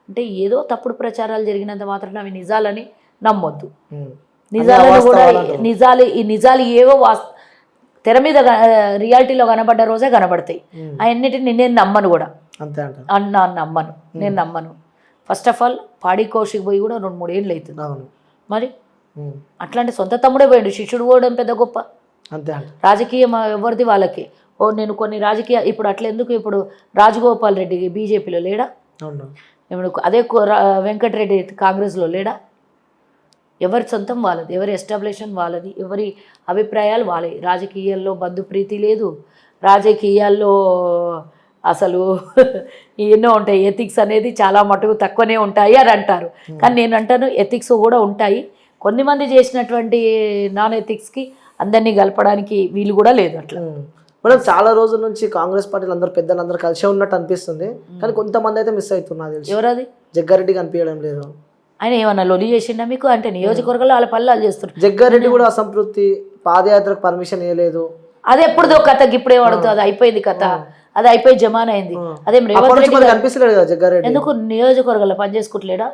అంటే ఏదో తప్పుడు ప్రచారాలు జరిగినంత మాత్రం అవి నిజాలని నమ్మొద్దు. నిజాలను కూడా ఈ నిజాలు ఏవో తెర మీద రియాలిటీలో కనబడ్డ రోజే కనబడతాయి. అవన్నిటిని నేను నమ్మను కూడా, నమ్మను, నేను నమ్మను. ఫస్ట్ ఆఫ్ ఆల్ పాడి కౌశిక్ పోయి కూడా 2-3 ఏళ్ళు అవుతుంది. మరి అట్లాంటి సొంత తమ్ముడే పోయాడు, శిష్యుడు పోవడం పెద్ద గొప్ప. రాజకీయం ఎవరిది వాళ్ళకి. నేను కొన్ని రాజకీయ ఇప్పుడు అట్లా ఎందుకు, ఇప్పుడు రాజగోపాల్ రెడ్డి బీజేపీలో లేడా, ఇప్పుడు అదే వెంకటరెడ్డి కాంగ్రెస్లో లేడా? ఎవరి సొంతం వాళ్ళది, ఎవరి ఎస్టాబ్లిషన్ వాళ్ళది, ఎవరి అభిప్రాయాలు వాళ్ళే. రాజకీయాల్లో బంధుప్రీతి లేదు, రాజకీయాల్లో అసలు ఎన్నో ఉంటాయి. ఎథిక్స్ అనేది చాలా మటుకు తక్కువనే ఉంటాయి అని అంటారు, కానీ నేను అంటాను ఎథిక్స్ కూడా ఉంటాయి. కొంతమంది చేసినటువంటి నాన్ ఎథిక్స్కి అందరినీ కలపడానికి వీలు కూడా లేదు. అట్లా మనం చాలా రోజుల నుంచి కాంగ్రెస్ పార్టీలు అందరూ పెద్దలందరూ కలిసే ఉన్నట్టు అనిపిస్తుంది, కానీ కొంతమంది అయితే మిస్ అవుతున్నారు. ఎవరది? జగ్గారెడ్డి కనిపించడం లేదు. ఆయన ఏమన్నా లొలి చేసిండా మీకు? అంటే నియోజకవర్గంలో వాళ్ళ పల్లాలు చేస్తున్నారు. జగ్గారెడ్డి కూడా అసంతృప్తి, పాదయాత్రకు పర్మిషన్ ఇవ్వలేదు. అది ఎప్పుడుదో కథ, ఇప్పుడే పడుతుంది, అది అయిపోయింది కథ, అది అయిపోయి జమాన్ అయింది. అదే రేవంత్ రెడ్డి కనిపిస్తలేడు కదా జగ్గారెడ్డి. ఎందుకు నియోజకవర్గంలో పనిచేసుకుంటలేడా?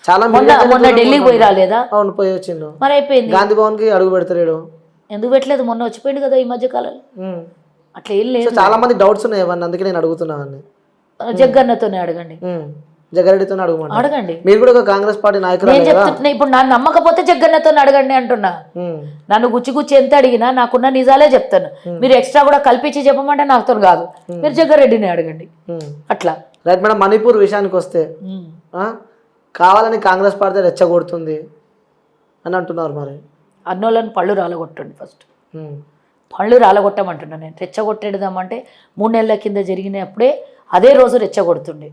చాలా మొన్న ఢిల్లీకి పోయి రాలేదా? అవును, పోయి వచ్చిండు. మరి అయిపోయింది. గాంధీ భవన్ కి అడుగు పెడతలేడు. ఎందుకు పెట్టలేదు? మొన్న వచ్చిపోయింది కదా ఈ మధ్య కాలంలో. అట్లా ఏం లేదు. చాలా మంది డౌట్స్ ఉన్నాయి అవన్నీ, అందుకే నేను అడుగుతున్నాను. జగ్గన్నతోనే అడగండి, జగ్గారెడ్డితో అడగండి. మీరు కూడా ఒక కాంగ్రెస్ పార్టీ నాయకులు. నేను చెప్తున్నా, ఇప్పుడు నన్ను నమ్మకపోతే జగ్గన్నతో అడగండి అంటున్నా. నన్ను గుచ్చి ఎంత అడిగినా నాకున్న నిజాలే చెప్తాను. మీరు ఎక్స్ట్రా కూడా కల్పించి చెప్పమంటే నాతో కాదు, మీరు జగ్గారెడ్డిని అడగండి. అట్లా రైట్ మేడం. మణిపూర్ విషయానికి వస్తే కావాలని కాంగ్రెస్ పార్టీ రెచ్చగొడుతుంది అని అంటున్నారు. మరి అన్నోళ్ళని పళ్ళు రాలగొట్టండి, ఫస్ట్ పళ్ళు రాలగొట్టమంటున్నా నేను. రెచ్చగొట్టేద్దామంటే 3 నెలల కింద జరిగినప్పుడే అదే రోజు రెచ్చగొడుతుండే.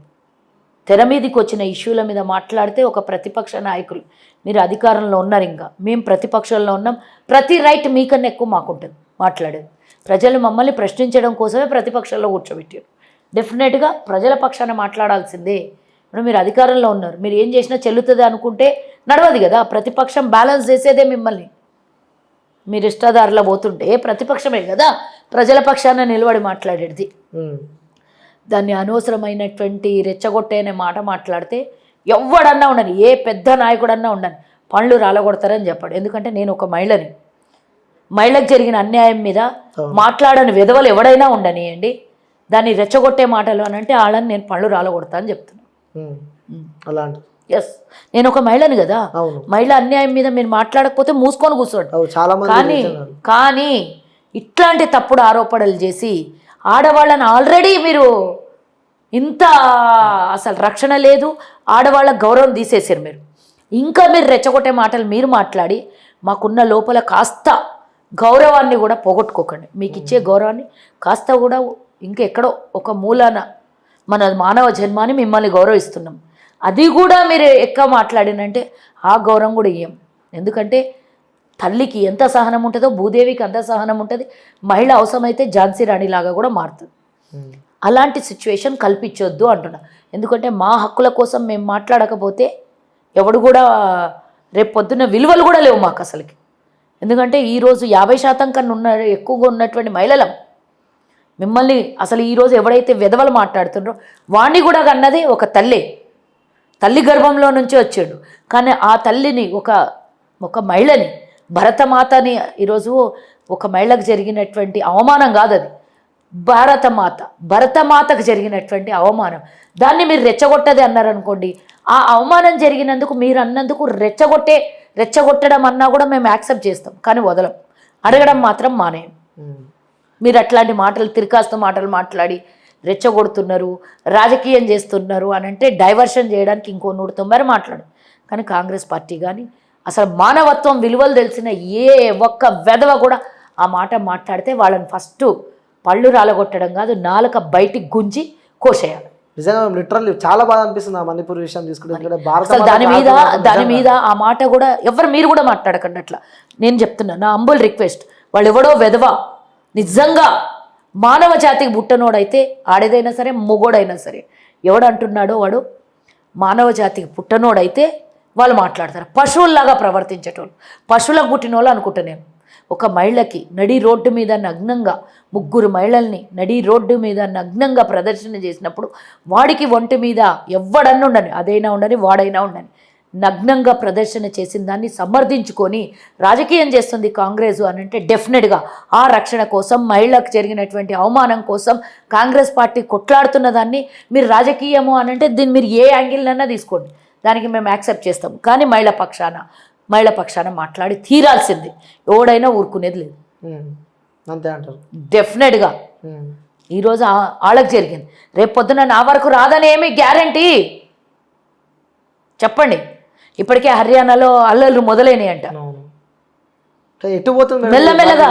తెర మీదకి వచ్చిన ఇష్యూల మీద మాట్లాడితే ఒక ప్రతిపక్ష నాయకులు, మీరు అధికారంలో ఉన్నారు, ఇంకా మేము ప్రతిపక్షంలో ఉన్నాం, ప్రతి రైట్ మీకన్నా ఎక్కువ మాకుంటుంది మాట్లాడేది. ప్రజలు మమ్మల్ని ప్రశ్నించడం కోసమే ప్రతిపక్షంలో కూర్చోబెట్టారు. డెఫినెట్గా ప్రజల పక్షాన మాట్లాడాల్సిందే. ఇప్పుడు మీరు అధికారంలో ఉన్నారు, మీరు ఏం చేసినా చెల్లుతుంది అనుకుంటే నడవదు కదా. ప్రతిపక్షం బ్యాలెన్స్ చేసేదే మిమ్మల్ని. మీరు ఇష్టాదారులో పోతుంటే ప్రతిపక్షమే కదా ప్రజల పక్షాన నిలబడి మాట్లాడేది. దాన్ని అనవసరమైనటువంటి రెచ్చగొట్టే అనే మాట మాట్లాడితే ఎవడన్నా ఉండని, ఏ పెద్ద నాయకుడన్నా ఉండని, పళ్ళు రాలగొడతారని చెప్పాడు. ఎందుకంటే నేను ఒక మహిళని, మహిళకు జరిగిన అన్యాయం మీద మాట్లాడని విధవలు ఎవడైనా ఉండనియండి, దాన్ని రెచ్చగొట్టే మాటలు అని అంటే వాళ్ళని నేను పళ్ళు రాలగొడతా అని చెప్తున్నాను. అలాంటి ఎస్, నేను ఒక మహిళని కదా, మహిళ అన్యాయం మీద మీరు మాట్లాడకపోతే మూసుకొని కూర్చోండి. కానీ ఇట్లాంటి తప్పుడు ఆరోపణలు చేసి ఆడవాళ్ళని ఆల్రెడీ మీరు ఇంత అసలు రక్షణ లేదు, ఆడవాళ్ళ గౌరవం తీసేసారు మీరు. ఇంకా మీరు రెచ్చగొట్టే మాటలు మీరు మాట్లాడి మాకున్న లోపల కాస్త గౌరవాన్ని కూడా పోగొట్టుకోకండి. మీకు ఇచ్చే గౌరవాన్ని కాస్త కూడా ఇంకెక్కడో ఒక మూలాన మన మానవ జన్మాన్ని మిమ్మల్ని గౌరవిస్తున్నాం, అది కూడా మీరు ఎక్కువ మాట్లాడినంటే ఆ గౌరవం కూడా ఇయ్యం. ఎందుకంటే తల్లికి ఎంత సహనం ఉంటుందో భూదేవికి అంత సహనం ఉంటుంది. మహిళ అవసరమైతే ఝాన్సీ రాణిలాగా కూడా మారుతుంది. అలాంటి సిచ్యువేషన్ కల్పించొద్దు అంటున్నా. ఎందుకంటే మా హక్కుల కోసం మేము మాట్లాడకపోతే ఎవడు కూడా రేపు పొద్దున్న విలువలు కూడా లేవు మాకు అసలుకి. ఎందుకంటే ఈరోజు 50% కన్నా ఎక్కువగా ఉన్నటువంటి మహిళలం. మిమ్మల్ని అసలు ఈరోజు ఎవడైతే విధవలు మాట్లాడుతున్నారో వాణ్ణి కూడా కన్నది ఒక తల్లి గర్భంలో నుంచి వచ్చాడు. కానీ ఆ తల్లిని ఒక మహిళని, భరతమాతని, ఈరోజు ఒక మహిళకు జరిగినటువంటి అవమానం కాదు అది, భరతమాతకు జరిగినటువంటి అవమానం. దాన్ని మీరు రెచ్చగొట్టది అన్నారనుకోండి, ఆ అవమానం జరిగినందుకు మీరు అన్నందుకు రెచ్చగొట్టడం అన్నా కూడా మేము యాక్సెప్ట్ చేస్తాం, కానీ వదలం. అడగడం మాత్రం మానేయం. మీరు అట్లాంటి మాటలు, తిరకాస్తు మాటలు మాట్లాడి రెచ్చగొడుతున్నారు, రాజకీయం చేస్తున్నారు అని అంటే డైవర్షన్ చేయడానికి ఇంకో 190 మాట్లాడు. కానీ కాంగ్రెస్ పార్టీ కానీ అసలు మానవత్వం విలువలు తెలిసిన ఏ ఒక్క వెధవ కూడా ఆ మాట మాట్లాడితే వాళ్ళని ఫస్ట్ పళ్ళు రాలగొట్టడం కాదు, నాలుక బయటికి గుంజి కోసేయాలి. నిజంగా లిటరల్లీ చాలా బాధ అనిపిస్తుంది ఆ మణిపూర్ విషయం తీసుకుంటే. ఎందుకంటే భారత అసలు మాత దాని మీద ఆ మాట కూడా మీరు కూడా మాట్లాడకండి అట్లా. నేను చెప్తున్నా, నా అంబుల్ రిక్వెస్ట్. వాళ్ళు ఎవడో వెధవ, నిజంగా మానవ జాతికి పుట్టనోడైతే ఆడేదైనా సరే మొగోడైనా సరే, ఎవడు అంటున్నాడో వాడు మానవ జాతికి పుట్టనోడైతే వాళ్ళు మాట్లాడతారు. పశువుల్లాగా ప్రవర్తించేటోళ్ళు, పశువులకు పుట్టిన వాళ్ళు అనుకుంటా నేను. ఒక మహిళకి నడి రోడ్డు మీద నగ్నంగా, 3 మహిళల్ని నడి రోడ్డు మీద నగ్నంగా ప్రదర్శన చేసినప్పుడు వాడికి ఒంటి మీద ఎవడన్నా ఉండని, అదైనా ఉండని వాడైనా ఉండని, నగ్నంగా ప్రదర్శన చేసిన దాన్ని సమర్థించుకొని రాజకీయం చేస్తుంది కాంగ్రెస్ అని అంటే డెఫినెట్గా ఆ రక్షణ కోసం, మహిళలకు జరిగినటువంటి అవమానం కోసం కాంగ్రెస్ పార్టీ కొట్లాడుతున్న దాన్ని మీరు రాజకీయము అని అంటే దీన్ని మీరు ఏ యాంగిల్నన్నా తీసుకోండి, దానికి మేము యాక్సెప్ట్ చేస్తాం. కానీ మహిళ పక్షాన మాట్లాడి తీరాల్సింది, ఎవడైనా ఊరుకునేది లేదు. అంతే అంటారు డెఫినెట్గా. ఈరోజు వాళ్ళకి జరిగింది, రేపు పొద్దున నా వరకు రాదని ఏమి గ్యారంటీ చెప్పండి. ఇప్పటికే హర్యానాలో అల్లర్లు మొదలైనవి అంట. ఎటు పోతుంది మెల్లమెల్లగా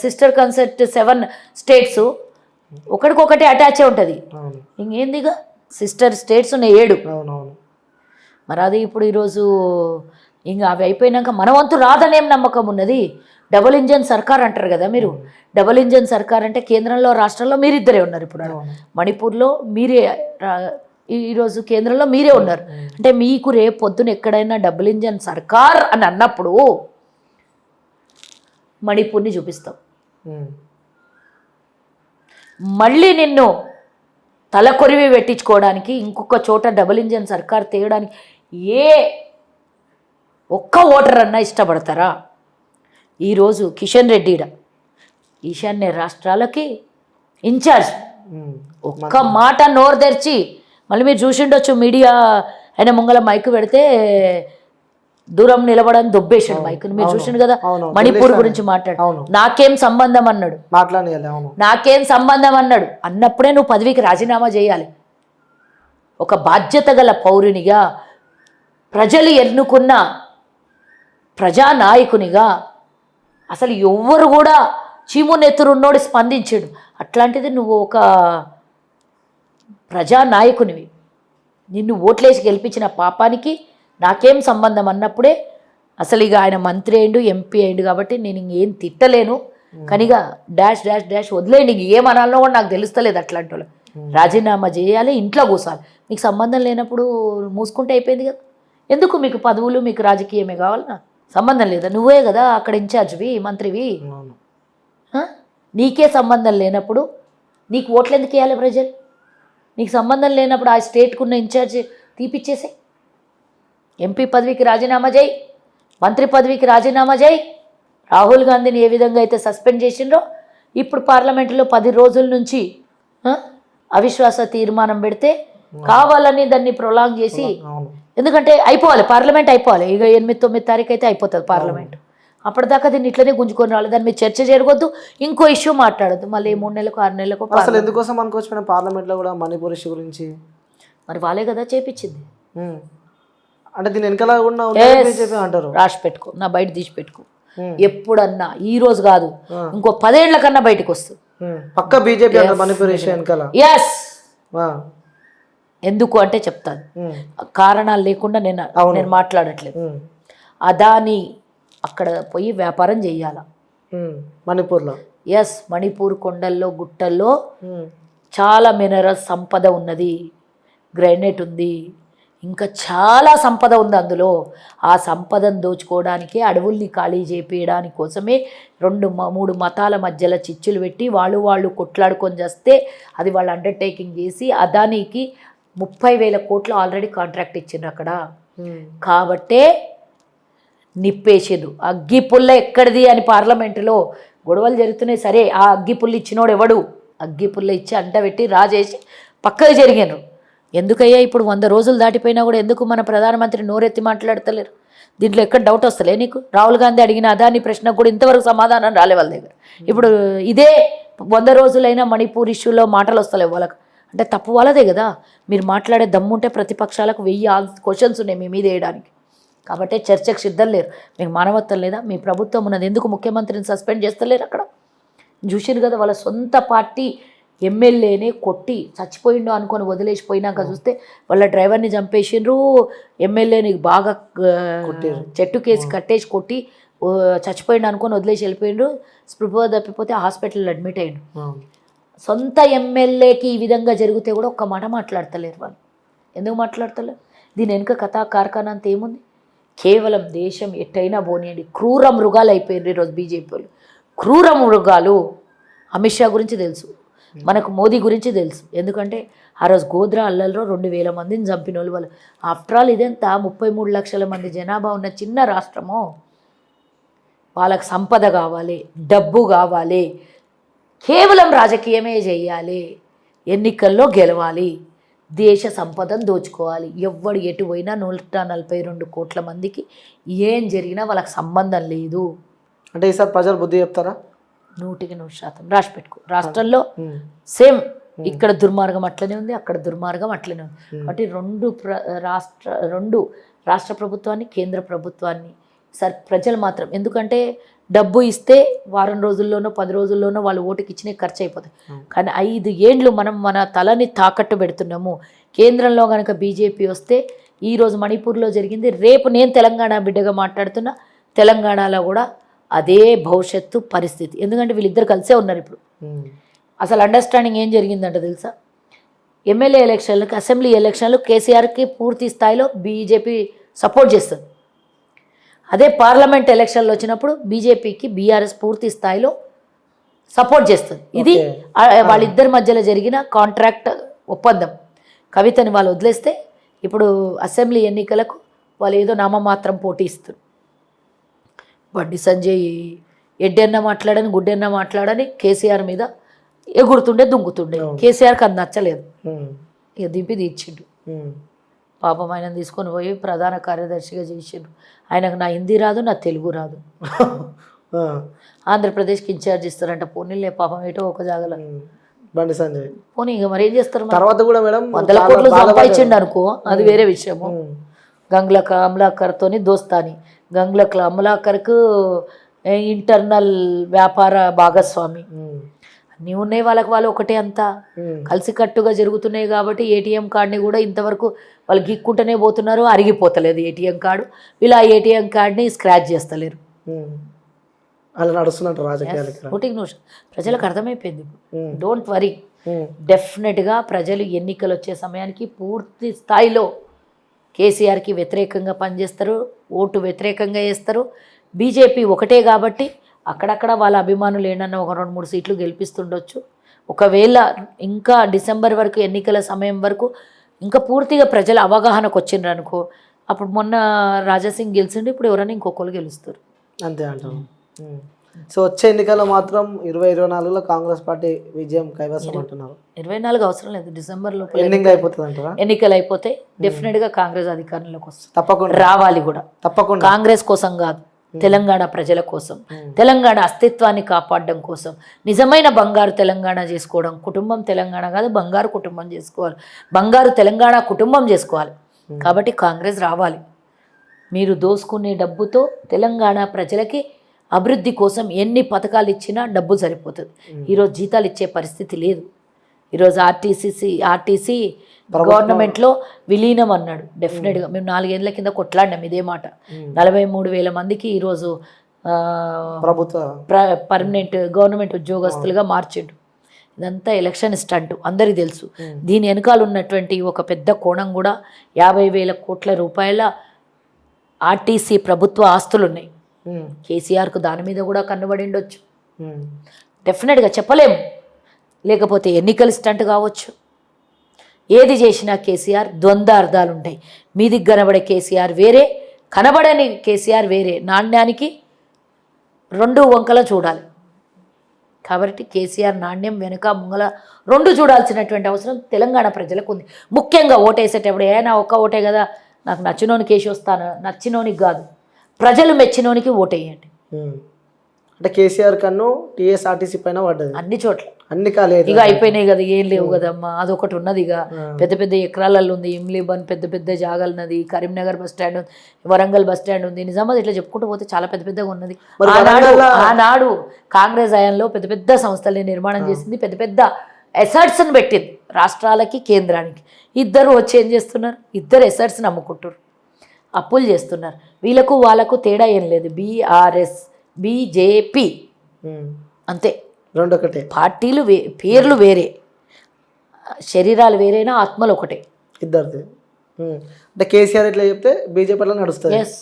సిస్టర్ కన్సెప్ట్ 7 స్టేట్స్ ఒకటికొకటి అటాచే ఉంటుంది. ఇంకేందిగా సిస్టర్ స్టేట్స్ ఉన్నాయి 7. మరి అది ఇప్పుడు ఈరోజు ఇంకా అవి అయిపోయినాక మన వంతు రాదనేం నమ్మకం ఉన్నది. డబుల్ ఇంజన్ సర్కార్ అంటారు కదా మీరు. డబుల్ ఇంజన్ సర్కార్ అంటే కేంద్రంలో రాష్ట్రంలో మీరిద్దరే ఉన్నారు. ఇప్పుడు మణిపూర్లో మీరే, ఈరోజు కేంద్రంలో మీరే ఉన్నారు. అంటే మీకు రేపు పొద్దున ఎక్కడైనా డబుల్ ఇంజన్ సర్కార్ అని అన్నప్పుడు మణిపూర్ని చూపిస్తాం. మళ్ళీ నిన్ను తలకొరివి పెట్టించుకోవడానికి ఇంకొక చోట డబుల్ ఇంజన్ సర్కార్ తేయడానికి ఏ ఒక్క ఓటర్ అన్నా ఇష్టపడతారా? ఈరోజు కిషన్ రెడ్డిడ ఈశాన్య రాష్ట్రాలకి ఇన్ఛార్జ్, ఒక్క మాట నోరు తెరిచి, మళ్ళీ మీరు చూసిండొచ్చు మీడియా ఆయన ముంగల మైకు పెడితే దూరం నిలబడని దొబ్బేశాడు మైకుని. మీరు చూసిండు కదా మణిపూర్ గురించి మాట్లాడు. నాకేం సంబంధం అన్నాడు, నాకేం సంబంధం అన్నాడు. అన్నప్పుడే నువ్వు పదవికి రాజీనామా చేయాలి. ఒక బాధ్యత గల పౌరునిగా, ప్రజలు ఎన్నుకున్న ప్రజానాయకునిగా అసలు ఎవ్వరు కూడా చీమునెత్తురున్నోడు స్పందించాడు. అట్లాంటిది నువ్వు ఒక ప్రజానాయకునివి, నిన్ను ఓట్లేసి గెలిపించిన పాపానికి నాకేం సంబంధం అన్నప్పుడే అసలు ఇక ఆయన మంత్రి అయిండు, ఎంపీ అయిండు కాబట్టి నేను ఇంకేం తిట్టలేను. కనిగా డాష్ డాష్ డాష్ వదిలేండి, ఇంక ఏమనాలో కూడా నాకు తెలుస్తలేదు. అట్లాంటి వాళ్ళు రాజీనామా చేయాలి, ఇంట్లో కూర్చోాలి. మీకు సంబంధం లేనప్పుడు మూసుకుంటే అయిపోయింది కదా. ఎందుకు మీకు పదవులు, మీకు రాజకీయమే కావాలన్నా? సంబంధం లేదా? నువ్వే కదా అక్కడ ఇన్ఛార్జ్వి, మంత్రివి. నీకే సంబంధం లేనప్పుడు నీకు ఓట్లు ఎందుకు వేయాలి ప్రజలు? నీకు సంబంధం లేనప్పుడు ఆ స్టేట్కు ఉన్న ఇన్ఛార్జ్ తీపిచ్చేసే. ఎంపీ పదవికి రాజీనామా చేయి, మంత్రి పదవికి రాజీనామా చేయి. రాహుల్ గాంధీని ఏ విధంగా అయితే సస్పెండ్ చేసిండ్రో ఇప్పుడు పార్లమెంటులో 10 రోజుల నుంచి అవిశ్వాస తీర్మానం పెడితే కావాలని దాన్ని ప్రొలాంగ్ చేసి, ఎందుకంటే అయిపోవాలి పార్లమెంట్, అయిపోవాలి ఇక 8-9 తారీఖు అయితే అయిపోతుంది పార్లమెంట్. అప్పటిదాకా దీన్ని ఇట్లనే గుంజుకొని రావాలి, దాని మీద చర్చ జరగొద్దు, ఇంకో ఇష్యూ మాట్లాడద్దు. మళ్ళీ 3 నెలలకు 6 నెలలకు అసలు ఎందుకోసం అనుకోవచ్చు పార్లమెంట్లో కూడా మణిపూర్ ఇష్యూ గురించి? మరి వాళ్ళే కదా చేపించింది. అంటే దీని వెనకాల అంటారు. రాసి పెట్టుకో, నా బయట తీసి పెట్టుకో. ఎప్పుడన్నా ఈ రోజు కాదు, ఇంకో 10 ఏళ్ల కన్నా బయటకు వస్తుంది పక్క బీజేపీ మణిపూర్ ఇష్యూ వెనకాల. ఎస్, ఎందుకు అంటే చెప్తాను, కారణాలు లేకుండా నేను మాట్లాడట్లేదు. అదాని అక్కడ పోయి వ్యాపారం చెయ్యాల మణిపూర్లో. ఎస్, మణిపూర్ కొండల్లో గుట్టల్లో చాలా మినరల్ సంపద ఉన్నది, గ్రానైట్ ఉంది, ఇంకా చాలా సంపద ఉంది అందులో. ఆ సంపదను దోచుకోవడానికి, అడవుల్ని ఖాళీ చేపించడానికి కోసమే 2-3 మతాల మధ్యలో చిచ్చులు పెట్టి వాళ్ళు కొట్లాడుకొని చేస్తే అది వాళ్ళు అండర్టేకింగ్ చేసి అదానికి 30,000 కోట్లు ఆల్రెడీ కాంట్రాక్ట్ ఇచ్చిండ్రు అక్కడ. కాబట్టే నిప్పేసేదు. అగ్గిపుల్ల ఎక్కడిది అని పార్లమెంటులో గొడవలు జరుగుతున్నాయి. సరే, ఆ అగ్గిపుల్ల ఇచ్చినోడు ఎవడు? అగ్గిపుల్ల ఇచ్చి అంటబెట్టి రాజేసి పక్కకు జరిగినారు. ఎందుకయ్యా ఇప్పుడు 100 రోజులు దాటిపోయినా కూడా ఎందుకు మన ప్రధానమంత్రి నోరెత్తి మాట్లాడతలేరు? దీంట్లో ఎక్కడ డౌట్ వస్తలే నీకు? రాహుల్ గాంధీ అడిగిన అదాని ప్రశ్నకు కూడా ఇంతవరకు సమాధానం రాలే వాళ్ళ దగ్గర. ఇప్పుడు ఇదే 100 రోజులైనా మణిపూర్ ఇష్యూలో మాటలు వస్తలేవు వాళ్ళకు. అంటే తప్పు వాళ్ళదే కదా. మీరు మాట్లాడే దమ్ముంటే ప్రతిపక్షాలకు 1000 క్వశ్చన్స్ ఉన్నాయి మీ మీద వేయడానికి. కాబట్టి చర్చకు సిద్ధం లేరు. మీకు మానవత్వం లేదా? మీ ప్రభుత్వం ఉన్నది, ఎందుకు ముఖ్యమంత్రిని సస్పెండ్ చేస్తలేరు? అక్కడ చూసిరు కదా, వాళ్ళ సొంత పార్టీ ఎమ్మెల్యేనే కొట్టి చచ్చిపోయిండు అనుకొని వదిలేసిపోయినాక చూస్తే వాళ్ళ డ్రైవర్ని చంపేసిండ్రు, ఎమ్మెల్యేని బాగా చెట్టు కేసి కట్టేసి కొట్టి చచ్చిపోయిండు అనుకొని వదిలేసి వెళ్ళిపోయిండ్రు. స్పృహ తప్పిపోతే హాస్పిటల్లో అడ్మిట్ అయ్యిండు. సొంత ఎమ్మెల్యేకి ఈ విధంగా జరిగితే కూడా ఒక్క మాట మాట్లాడతలేరు వాళ్ళు. ఎందుకు మాట్లాడతలేరు? దీని వెనుక కథా కార్ఖానా అంత ఏముంది? కేవలం దేశం ఎట్టయినా పోనీయండి, క్రూర మృగాలు అయిపోయింది ఈరోజు బీజేపీ వాళ్ళు. క్రూర మృగాలు. అమిత్ షా గురించి తెలుసు, మనకు మోదీ గురించి తెలుసు. ఎందుకంటే ఆ రోజు గోద్రా అల్లల్లో 2000 మందిని చంపిన వాళ్ళు. ఆఫ్టర్ ఆల్ ఇదంతా 33 లక్షల మంది జనాభా ఉన్న చిన్న రాష్ట్రము. వాళ్ళకి సంపద కావాలి, డబ్బు కావాలి, కేవలం రాజకీయమే చేయాలి, ఎన్నికల్లో గెలవాలి, దేశ సంపదను దోచుకోవాలి. ఎవ్వడు ఎటు పోయినా 142 కోట్ల మందికి ఏం జరిగినా వాళ్ళకి సంబంధం లేదు. అంటే ఈసారి ప్రజలు బుద్ధి చెప్తారా? 100% రాసి పెట్టుకో. రాష్ట్రంలో సేమ్ ఇక్కడ దుర్మార్గం అట్లనే ఉంది, అక్కడ దుర్మార్గం అట్లనే ఉంది. కాబట్టి రెండు రాష్ట్ర ప్రభుత్వాన్ని, కేంద్ర ప్రభుత్వాన్ని సార్ ప్రజలు మాత్రం, ఎందుకంటే డబ్బు ఇస్తే వారం రోజుల్లోనో 10 రోజుల్లోనో వాళ్ళు ఓటుకి ఇచ్చినే ఖర్చు అయిపోతాయి. కానీ 5 ఏండ్లు మనం మన తలని తాకట్టు పెడుతున్నాము. కేంద్రంలో కనుక బీజేపీ వస్తే ఈరోజు మణిపూర్లో జరిగింది, రేపు నేను తెలంగాణ బిడ్డగా మాట్లాడుతున్నా, తెలంగాణలో కూడా అదే భవిష్యత్తు పరిస్థితి. ఎందుకంటే వీళ్ళిద్దరు కలిసే ఉన్నారు ఇప్పుడు. అసలు అండర్స్టాండింగ్ ఏం జరిగిందంట తెలుసా? ఎమ్మెల్యే ఎలక్షన్లకు, అసెంబ్లీ ఎలక్షన్లు కేసీఆర్కి పూర్తి స్థాయిలో బీజేపీ సపోర్ట్ చేస్తుంది. అదే పార్లమెంట్ ఎలక్షన్లు వచ్చినప్పుడు బీజేపీకి బీఆర్ఎస్ పూర్తి స్థాయిలో సపోర్ట్ చేస్తుంది. ఇది వాళ్ళిద్దరి మధ్యలో జరిగిన కాంట్రాక్ట్ ఒప్పందం. కవితని వాళ్ళు వదిలేస్తే ఇప్పుడు అసెంబ్లీ ఎన్నికలకు వాళ్ళు ఏదో నామమాత్రం పోటీ ఇస్తారు. బండి సంజయ్ ఎడ్డెన్న మాట్లాడని గుడ్డెన్న మాట్లాడని కేసీఆర్ మీద ఎగురుతుండే దుంకుతుండే. కేసీఆర్కి అది నచ్చలేదు, ఇక దింపి తీర్చిండు. పాపం ఆయన తీసుకొని పోయి ప్రధాన కార్యదర్శిగా చేసిండు. ఆయనకు నా హిందీ రాదు, నా తెలుగు రాదు. ఆంధ్రప్రదేశ్కి ఇన్ఛార్జ్ ఇస్తారంట. పోనీలే పాపం ఏటో ఒక జాగల బండి సంజయ్ పోనీ, ఇక మరి ఏం చేస్తారు? తర్వాత కూడా మేడం 100 కోట్లు సంపాదించిండు అనుకో, అది వేరే విషయము. గంగుల అమలాకర్తోని దోస్తాని, గంగుల అమలాకర్కు ఇంటర్నల్ వ్యాపార భాగస్వామి అన్నీ ఉన్నాయి. వాళ్ళు ఒకటే అంతా కలిసికట్టుగా జరుగుతున్నాయి. కాబట్టి ఏటీఎం కార్డుని కూడా ఇంతవరకు వాళ్ళు గిక్కుంటూనే పోతున్నారు, అరిగిపోతలేదు ఏటీఎం కార్డు. వీళ్ళు ఆ ఏటీఎం కార్డుని స్క్రాచ్ చేస్తలేరు. అలా నడుస్తున్నట్టు రాజకీయాలు. ప్రజలకు అర్థమైపోయింది. డోంట్ వరీ, డెఫినెట్గా ప్రజలు ఎన్నికలు వచ్చే సమయానికి పూర్తి స్థాయిలో కేసీఆర్కి వ్యతిరేకంగా పనిచేస్తారు, ఓటు వ్యతిరేకంగా వేస్తారు. బీజేపీ ఒకటే కాబట్టి అక్కడక్కడ వాళ్ళ అభిమానులు ఏంటన్నా ఒక 2-3 సీట్లు గెలిపిస్తుండొచ్చు. ఒకవేళ ఇంకా డిసెంబర్ వరకు, ఎన్నికల సమయం వరకు ఇంకా పూర్తిగా ప్రజల అవగాహనకు వచ్చిండ్రు అనుకో, అప్పుడు మొన్న రాజాసింగ్ గెలిచిండు, ఇప్పుడు ఎవరైనా ఇంకొకరు గెలుస్తారు. అంతే అంటాం. సో వచ్చే ఎన్నికల్లో మాత్రం 2024లో కాంగ్రెస్ పార్టీ విజయం కైవసం అంటున్నారు. 24 అవసరం లేదు, డిసెంబర్లో అయిపోతుంది అంటారా? ఎన్నికలు అయిపోతే డెఫినెట్గా కాంగ్రెస్ అధికారంలోకి వస్తుంది. తప్పకుండా రావాలి కూడా. తప్పకుండా కాంగ్రెస్ కోసం కాదు, తెలంగాణ ప్రజల కోసం, తెలంగాణ అస్తిత్వాన్ని కాపాడడం కోసం, నిజమైన బంగారు తెలంగాణ చేసుకోవడం. కుటుంబం తెలంగాణ కాదు, బంగారు కుటుంబం చేసుకోవాలి, బంగారు తెలంగాణ కుటుంబం చేసుకోవాలి. కాబట్టి కాంగ్రెస్ రావాలి. మీరు దోసుకునే డబ్బుతో తెలంగాణ ప్రజలకి అభివృద్ధి కోసం ఎన్ని పథకాలు ఇచ్చినా డబ్బు సరిపోతుంది. ఈరోజు జీతాలు ఇచ్చే పరిస్థితి లేదు. ఈరోజు ఆర్టీసీ గవర్నమెంట్లో విలీనం అన్నాడు. డెఫినెట్గా మేము 4 ఏళ్ల కింద కొట్లాడినాం ఇదే మాట. 43,000 మందికి ఈరోజు ప్రభుత్వ పర్మనెంట్ గవర్నమెంట్ ఉద్యోగస్తులుగా మార్చిండు. ఇదంతా ఎలక్షన్ స్టంట్, అందరికీ తెలుసు. దీని వెనకాల ఉన్నటువంటి ఒక పెద్ద కోణం కూడా 50,000 కోట్ల రూపాయల ఆర్టీసీ ప్రభుత్వ ఆస్తులు ఉన్నాయి. కేసీఆర్కు దాని మీద కూడా కన్నుబడి ఉండొచ్చు, డెఫినెట్గా చెప్పలేము. లేకపోతే ఎన్నికల స్టంట్ కావచ్చు. ఏది చేసినా కేసీఆర్ ద్వంద్వ అర్థాలు ఉంటాయి. మీదికి కనబడే కేసీఆర్ వేరే, కనబడని కేసీఆర్ వేరే. నాణ్యానికి 2 వంకల చూడాలి. కాబట్టి కేసీఆర్ నాణ్యం వెనుక ముంగల 2 చూడాల్సినటువంటి అవసరం తెలంగాణ ప్రజలకు ఉంది. ముఖ్యంగా ఓటేసేటప్పుడు నా ఒక్క ఓటే కదా, నాకు నచ్చినోనికి వేసి వస్తాను, నచ్చినోనికి కాదు, ప్రజలు మెచ్చినోనికి ఓటేయండి. అంటే కేసీఆర్ కన్ను టీఎస్ఆర్టీసీ పైన పడ్డది అన్ని చోట్ల. అన్ని కాలేదు, ఇక అయిపోయినాయి కదా, ఏం లేవు కదమ్మా. అదొకటి ఉన్నది. ఇక పెద్ద పెద్ద ఎకరాలలో ఉంది, ఇమ్లీబన్ పెద్ద పెద్ద జాగాలు ఉన్నది, కరీంనగర్ బస్ స్టాండ్ ఉంది, వరంగల్ బస్ స్టాండ్ ఉంది. నిజామాబాద్ ఇట్లా చెప్పుకుంటూ పోతే చాలా పెద్ద పెద్దగా ఉన్నది. ఆనాడు కాంగ్రెస్ హయాంలో పెద్ద పెద్ద సంస్థల్ని నిర్మాణం చేసింది, పెద్ద పెద్ద ఎసర్ట్స్ని పెట్టింది రాష్ట్రాలకి కేంద్రానికి. ఇద్దరు వచ్చి ఏం చేస్తున్నారు, ఇద్దరు ఎసర్ట్స్ని అమ్ముకుంటారు, అప్పులు చేస్తున్నారు. వీళ్ళకు వాళ్ళకు తేడా ఏం లేదు, బీఆర్ఎస్ బీజేపీ అంతే, రెండు ఒకటే, పార్టీలు పేర్లు వేరే, శరీరాలు వేరేనా ఆత్మలు ఒకటే ఇద్దరిది. అంటే కేసీఆర్ ఇట్లా చెప్తే బీజేపీ అట్లా నడుస్తుంది, ఎస్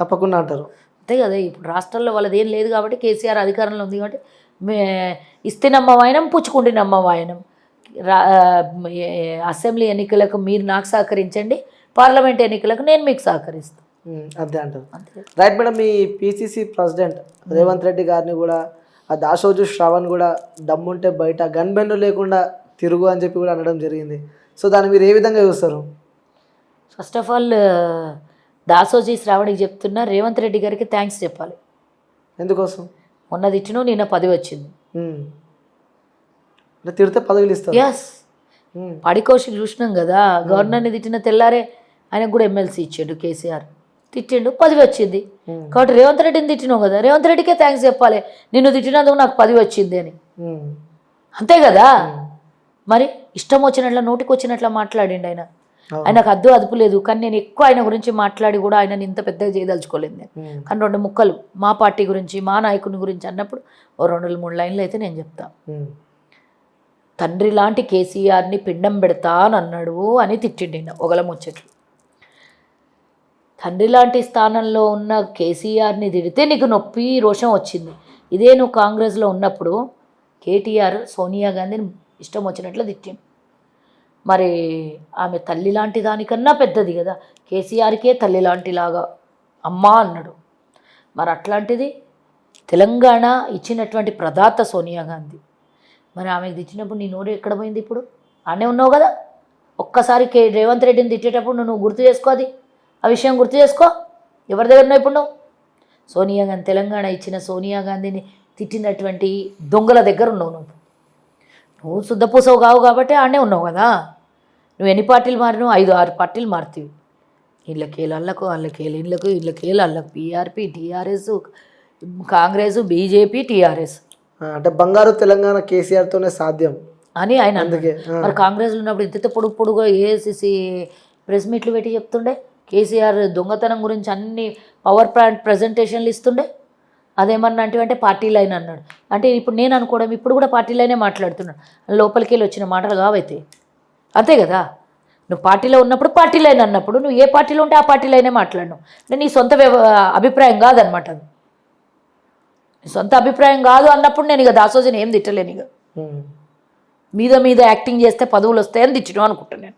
తప్పకుండా అంటారు. అంతే కదా. ఇప్పుడు రాష్ట్రాల్లో వాళ్ళది ఏం లేదు కాబట్టి కేసీఆర్ అధికారంలో ఉంది కాబట్టి ఇస్తే నమ్మవాయనం, పుచ్చుకుంటే నమ్మవాయనం. అసెంబ్లీ ఎన్నికలకు మీరు నాకు సహకరించండి, పార్లమెంట్ ఎన్నికలకు నేను మీకు సహకరిస్తాను, అంతే అంటారు. రైట్ మేడం, మీ పిసిసి ప్రెసిడెంట్ రేవంత్ రెడ్డి గారిని కూడా ఆ దాసోజు శ్రవణ్ కూడా దమ్ముంటే బయట గన్ బెండ్ లేకుండా తిరుగు అని చెప్పి కూడా అనడం జరిగింది. సో దాన్ని మీరు ఏ విధంగా చూస్తారు? ఫస్ట్ ఆఫ్ ఆల్ దాసోజీ శ్రావణికి చెప్తున్నా, రేవంత్ రెడ్డి గారికి థ్యాంక్స్ చెప్పాలి. ఎందుకోసం? మొన్న తిట్టిను, నిన్న 10 వచ్చింది. అంటే తిడితే పదవులు ఇస్తారు. ఎస్, పడికోసి చూసినాం కదా, గవర్నర్ని తిట్టిన తెల్లారే ఆయనకు కూడా ఎమ్మెల్సీ ఇచ్చాడు కేసీఆర్, తిట్టిండు, 10 వచ్చింది. కాబట్టి రేవంత్ రెడ్డిని తిట్టినావు కదా, రేవంత్ రెడ్డికే థ్యాంక్స్ చెప్పాలి, నిన్ను తిట్టినందుకు నాకు 10 వచ్చింది అని. అంతే కదా. మరి ఇష్టం వచ్చినట్ల నోటికి వచ్చినట్ల మాట్లాడిండు ఆయన. ఆయనకు అద్దు అదుపు లేదు. కానీ నేను ఎక్కువ ఆయన గురించి మాట్లాడి కూడా ఆయనని ఇంత పెద్దగా చేయదలుచుకోలేదు నేను. కానీ 2 ముక్కలు మా పార్టీ గురించి, మా నాయకుని గురించి అన్నప్పుడు ఓ 2-3 లైన్లు అయితే నేను చెప్తా. తండ్రి లాంటి కేసీఆర్ని పిండం పెడతా అని అన్నాడు అని తిట్టిండి ఒకల ముచ్చట్లు. తండ్రి లాంటి స్థానంలో ఉన్న కేసీఆర్ని తిడితే నీకు నొప్పి రోషం వచ్చింది. ఇదే నువ్వు కాంగ్రెస్లో ఉన్నప్పుడు కేటీఆర్ సోనియా గాంధీని ఇష్టం వచ్చినట్లు తిట్టిండు. మరి ఆమె తల్లి లాంటి దానికన్నా పెద్దది కదా, కేసీఆర్కే తల్లి లాంటిలాగా అమ్మా అన్నాడు. మరి అట్లాంటిది తెలంగాణ ఇచ్చినటువంటి ప్రదాత సోనియా గాంధీ. మరి ఆమెకు తిట్టినప్పుడు నీ నోరు ఎక్కడ పోయింది? ఇప్పుడు ఆనే ఉన్నావు కదా. ఒక్కసారి రేవంత్ రెడ్డిని తిట్టేటప్పుడు నువ్వు గుర్తు చేసుకో, అది ఆ విషయం గుర్తు చేసుకో. ఎవరి దగ్గర ఉన్నావు ఇప్పుడు నువ్వు? సోనియా గాంధీ, తెలంగాణ ఇచ్చిన సోనియా గాంధీని తిట్టినటువంటి దొంగల దగ్గర ఉన్నావు నువ్వు. నువ్వు శుద్ధపూసవు కావు కాబట్టి ఆడనే ఉన్నావు కదా. నువ్వు ఎన్ని పార్టీలు మారినావు? 5-6 పార్టీలు మారుతావు. ఇళ్ళకేళ్ళు అల్లకు, అల్లకేళ్ళు ఇళ్ళకు, ఇళ్ళకేళ్ళు అల్లకు, PRP, TRS, Congress, BJP, TRS. అంటే బంగారు తెలంగాణ కేసీఆర్తోనే సాధ్యం అని ఆయన అందుకే. మరి కాంగ్రెస్లో ఉన్నప్పుడు ఇంత పొడుగుగా ఏఐసిసి ప్రెస్ మీట్లు పెట్టి చెప్తుండే, కేసీఆర్ దొంగతనం గురించి అన్ని పవర్ ప్లాంట్ ప్రజెంటేషన్లు ఇస్తుండే. అదేమన్నా అంటే పార్టీ లైన్ అన్నాడు. అంటే ఇప్పుడు నేను అనుకోవడం ఇప్పుడు కూడా పార్టీ లైనే మాట్లాడుతున్నాడు, లోపలికి వెళ్ళి వచ్చిన మాటలు కావైతే. అంతే కదా. నువ్వు పార్టీలో ఉన్నప్పుడు పార్టీ లైన్ అన్నప్పుడు నువ్వు ఏ పార్టీలో ఉంటే ఆ పార్టీ లైనే మాట్లాడినావు. అంటే నీ సొంత అభిప్రాయం కాదనమాట. అది నీ సొంత అభిప్రాయం కాదు అన్నప్పుడు నేను ఇక దాసోజీని ఏం తిట్టలేను. ఇక మీద యాక్టింగ్ చేస్తే పదవులు వస్తాయని తిట్టడం అనుకుంటాను నేను.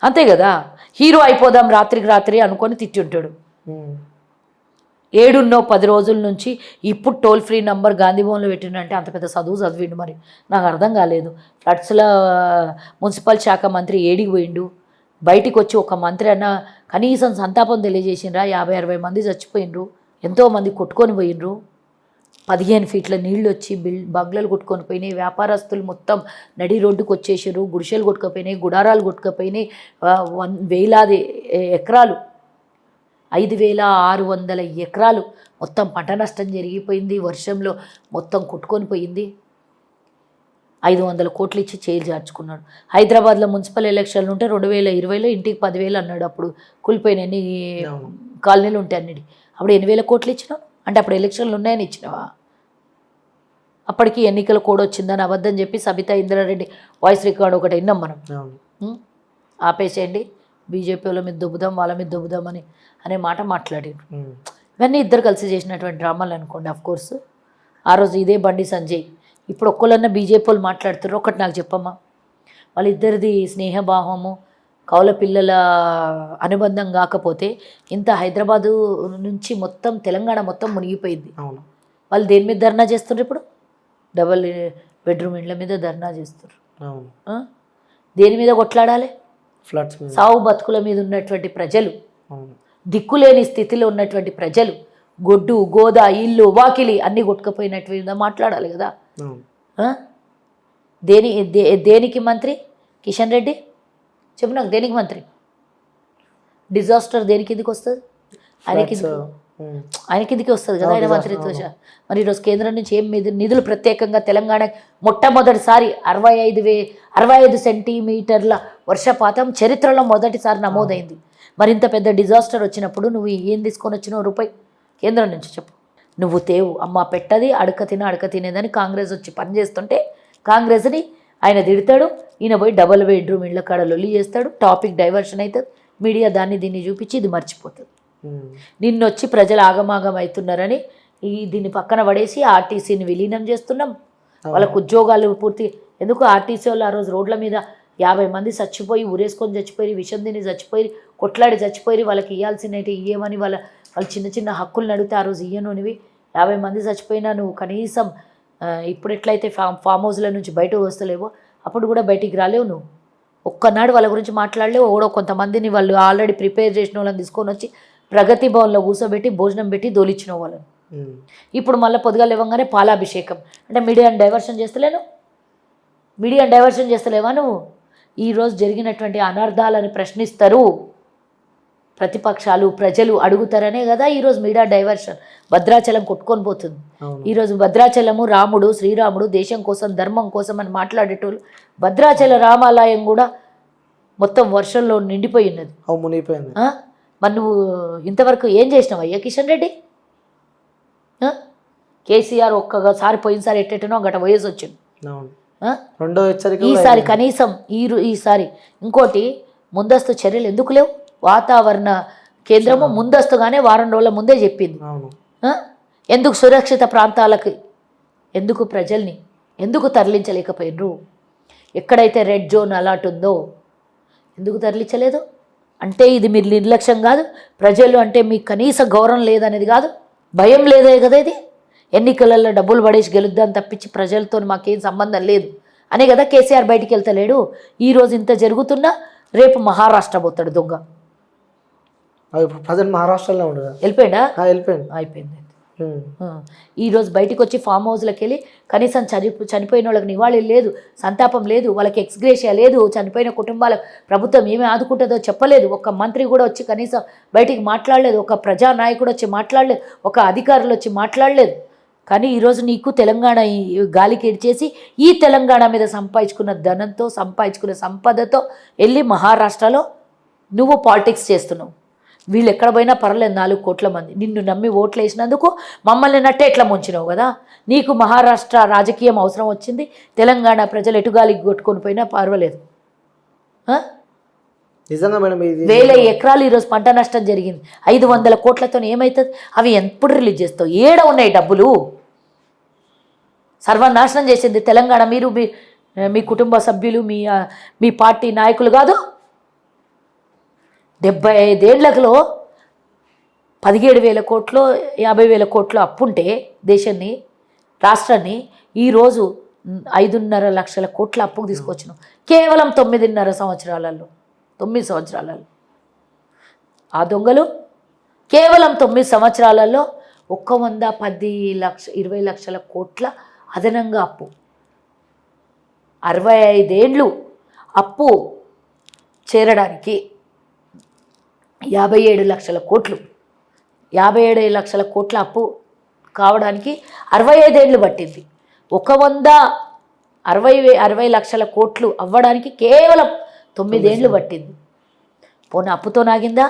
అంతే కదా. హీరో అయిపోదాం రాత్రికి రాత్రి అనుకొని తిట్టి ఉంటాడు. 7-10 రోజుల నుంచి ఇప్పుడు టోల్ ఫ్రీ నంబర్ గాంధీభవన్లో పెట్టిండంటే అంత పెద్ద చదువు చదివిండు. మరి నాకు అర్థం కాలేదు. ఫ్లడ్స్లో మున్సిపల్ శాఖ మంత్రి ఏడికి పోయిండు, బయటికి వచ్చి ఒక మంత్రి అన్న కనీసం సంతాపం తెలియజేసిండ్రా? 50-60 మంది చచ్చిపోయినరు, ఎంతోమంది కొట్టుకొని పోయినరు, 15 ఫీట్ల నీళ్ళు వచ్చి బంగ్లాలు కొట్టుకొని పోయినాయి, వ్యాపారస్తులు మొత్తం నడి రోడ్డుకు వచ్చేసారు, గుడిసెలు కొట్టుకుపోయినాయి, గుడారాలు కొట్టుకుపోయినాయి, వేలాది ఎకరాలు 5,600 ఎకరాలు మొత్తం పంట నష్టం జరిగిపోయింది. వర్షంలో మొత్తం కొట్టుకొని పోయింది. 500 కోట్లు ఇచ్చి చేలు చేర్చుకున్నాడు. హైదరాబాద్లో మున్సిపల్ ఎలక్షన్లు ఉంటే 2020లో ఇంటికి 10,000 అన్నాడు. అప్పుడు కూలిపోయిన ఎన్ని కాలనీలు ఉంటాయి అన్నిటి. అప్పుడు 8,000 కోట్లు ఇచ్చినావు. అంటే అప్పుడు ఎలక్షన్లు ఉన్నాయని ఇచ్చినావా? అప్పటికి ఎన్నికల కోడ్ వచ్చిందని అబద్ధం చెప్పి సబితా ఇంద్రారెడ్డి వాయిస్ రికార్డు ఒకటి విన్నాం మనం. ఆపేసేయండి, బీజేపీ వాళ్ళ మీద దుబ్బుదాం, వాళ్ళ మీద దుబ్బుదాం అనే మాట మాట్లాడారు. ఇవన్నీ ఇద్దరు కలిసి చేసినటువంటి డ్రామాలు అనుకోండి. కోర్స్ ఆ రోజు ఇదే బండి సంజయ్, ఇప్పుడు ఒక్కళ్ళన్నా బీజేపీ వాళ్ళు మాట్లాడుతారు. ఒకటి నాకు చెప్పమ్మా, వాళ్ళిద్దరిది స్నేహభావము కౌల పిల్లల అనుబంధం కాకపోతే ఇంత హైదరాబాదు నుంచి మొత్తం తెలంగాణ మొత్తం మునిగిపోయింది. వాళ్ళు దేని మీద ధర్నా చేస్తున్నారు? ఇప్పుడు 2 బెడ్రూమ్ ఇండ్ల మీద ధర్నా చేస్తారు. దేని మీద కొట్లాడాలి? ఫ్లడ్స్, సావు బతుకుల మీద ఉన్నటువంటి ప్రజలు, దిక్కులేని స్థితిలో ఉన్నటువంటి ప్రజలు, గొడ్డు గోద ఇల్లు వాకిలి అన్నీ కొట్టుకుపోయినట్టు మాట్లాడాలి కదా. దేనికి మంత్రి కిషన్ రెడ్డి? చెప్పు నాకు, దేనికి మంత్రి? డిజాస్టర్ దేనికి ఎందుకు వస్తుంది? ఆయనకి ఆయన కిందికి వస్తుంది కదా ఆయన మంత్రిత్వ శాఖ. మరి ఈరోజు కేంద్రం నుంచి ఏం నిధులు ప్రత్యేకంగా తెలంగాణ మొట్టమొదటిసారి 65 సెంటీమీటర్ల వర్షపాతం చరిత్రలో మొదటిసారి నమోదైంది. మరి ఇంత పెద్ద డిజాస్టర్ వచ్చినప్పుడు నువ్వు ఏం తీసుకొని వచ్చినావు రూపాయి కేంద్రం నుంచి చెప్పు. నువ్వు తేవు అమ్మ పెట్టది అడక తినేదని కాంగ్రెస్ వచ్చి పనిచేస్తుంటే కాంగ్రెస్ని ఆయన తిడతాడు, ఈయన పోయి డబుల్ బెడ్రూమ్ ఇళ్ళ కాడ లొల్లి చేస్తాడు, టాపిక్ డైవర్షన్ అవుతుంది, మీడియా దీన్ని చూపించి ఇది మర్చిపోతుంది. నిన్నొచ్చి ప్రజలు ఆగమాగం అవుతున్నారని దీన్ని పక్కన పడేసి ఆర్టీసీని విలీనం చేస్తున్నాం, వాళ్ళకు ఉద్యోగాలు పూర్తి ఎందుకు ఆర్టీసీ వాళ్ళు ఆ రోజు రోడ్ల మీద 50 మంది చచ్చిపోయి ఊరేసుకొని చచ్చిపోయి విషం తిని చచ్చిపోయి కొట్లాడి చచ్చిపోయి వాళ్ళకి ఇవ్వాల్సినవి ఇయ్యమని వాళ్ళు చిన్న చిన్న హక్కులను అడిగితే ఆ రోజు ఇయ్యనునివి 50 మంది చచ్చిపోయినా నువ్వు కనీసం ఇప్పుడు ఎట్లయితే ఫామ్ హౌస్ల నుంచి బయటకు వస్తలేవో అప్పుడు కూడా బయటికి రాలేవు. నువ్వు ఒక్కనాడు వాళ్ళ గురించి మాట్లాడలేవు. కూడా కొంతమందిని వాళ్ళు ఆల్రెడీ ప్రిపేర్ చేసిన వాళ్ళని తీసుకొని వచ్చి ప్రగతి భవన్లో కూర్చోబెట్టి భోజనం పెట్టి దోలిచ్చిన వాళ్ళని ఇప్పుడు మళ్ళీ పొద్దుగా లేవగానే పాలాభిషేకం అంటే మీడియాని డైవర్షన్ చేస్తలేవా నువ్వు? ఈరోజు జరిగినటువంటి అనర్థాలను ప్రశ్నిస్తారు ప్రతిపక్షాలు, ప్రజలు అడుగుతారనే కదా ఈరోజు మీడియా డైవర్షన్. భద్రాచలం కొట్టుకొని పోతుంది ఈరోజు. భద్రాచలము రాముడు శ్రీరాముడు దేశం కోసం ధర్మం కోసం అని మాట్లాడేటోళ్ళు భద్రాచల రామాలయం కూడా మొత్తం వర్షంలో నిండిపోయి ఉన్నది. మరి నువ్వు ఇంతవరకు ఏం చేసినావు అయ్యా కిషన్ రెడ్డి? కేసీఆర్ ఒక్కసారి పోయినసారి ఎట్టెట్టనో గట వయసు వచ్చింది. ఈసారి కనీసం ఈసారి ఇంకోటి ముందస్తు చర్యలు ఎందుకు లేవు? వాతావరణ కేంద్రము ముందస్తుగానే వారం రోజుల ముందే చెప్పింది. ఎందుకు సురక్షిత ప్రాంతాలకి ఎందుకు ప్రజల్ని ఎందుకు తరలించలేకపోయినరు? ఎక్కడైతే రెడ్ జోన్ అలర్ట్ ఉందో ఎందుకు తరలించలేదు? అంటే ఇది మీరు నిర్లక్ష్యం కాదు, ప్రజలు అంటే మీకు కనీస గౌరవం లేదనేది కాదు, భయం లేదే కదా. ఇది ఎన్నికలలో డబ్బులు పడేసి గెలుద్దాం తప్పించి ప్రజలతో మాకేం సంబంధం లేదు అనే కదా కేసీఆర్ బయటికి వెళ్తలేడు. ఈరోజు ఇంత జరుగుతున్నా రేపు మహారాష్ట్ర పోతాడు దొంగ. మహారాష్ట్రలో ఉండదు వెళ్ళిపోయాడా? అయిపోయింది. ఈరోజు బయటకు వచ్చి ఫామ్ హౌస్లకు వెళ్ళి కనీసం చనిపోయిన వాళ్ళకి నివాళి లేదు, సంతాపం లేదు, వాళ్ళకి ఎక్స్గ్రేషియా లేదు, చనిపోయిన కుటుంబాలకు ప్రభుత్వం ఏమి ఆదుకుంటుందో చెప్పలేదు. ఒక మంత్రి కూడా వచ్చి కనీసం బయటికి మాట్లాడలేదు, ఒక ప్రజానాయకుడు వచ్చి మాట్లాడలేదు, ఒక అధికారులు వచ్చి మాట్లాడలేదు. కానీ ఈరోజు నీకు తెలంగాణ గాలికి ఇడ్చేసి ఈ తెలంగాణ మీద సంపాదించుకున్న ధనంతో సంపాదించుకున్న సంపదతో వెళ్ళి మహారాష్ట్రలో నువ్వు పాలిటిక్స్ చేస్తున్నావు. వీళ్ళు ఎక్కడ పోయినా పర్లేదు 4 కోట్ల మంది నిన్ను నమ్మి ఓట్లు వేసినందుకు మమ్మల్ని నట్టే ఎట్లా ముంచినావు కదా. నీకు మహారాష్ట్ర రాజకీయం అవసరం వచ్చింది, తెలంగాణ ప్రజలు ఎటుగాలికి కొట్టుకొని పోయినా పర్వాలేదు. నిజంగా మేడం 1000 ఎకరాలు ఈరోజు పంట నష్టం జరిగింది. 500 కోట్లతో ఏమవుతుంది? అవి ఎప్పుడు రిలీజ్ చేస్తావు? ఏడ ఉన్నాయి డబ్బులు? సర్వనాశనం చేసింది తెలంగాణ మీరు, మీ కుటుంబ సభ్యులు, మీ పార్టీ నాయకులు కాదు. 75 ఏళ్లలో 17,000 కోట్లు 50,000 కోట్లు అప్పుంటే దేశాన్ని రాష్ట్రాన్ని ఈరోజు 5.5 లక్షల కోట్ల అప్పుకు తీసుకొచ్చినాం కేవలం 9.5 సంవత్సరాలలో. 9 సంవత్సరాలలో ఆ దొంగలు కేవలం 9 సంవత్సరాలలో 120 లక్షల కోట్ల అదనంగా అప్పు. 65 ఏళ్ళు అప్పు చేరడానికి 57 లక్షల కోట్లు, 57 లక్షల కోట్ల అప్పు కావడానికి 65 ఏళ్ళు పట్టింది. 160 లక్షల కోట్లు అవ్వడానికి కేవలం 9 ఏళ్ళు పట్టింది. పోనీ అప్పుతో నాగిందా?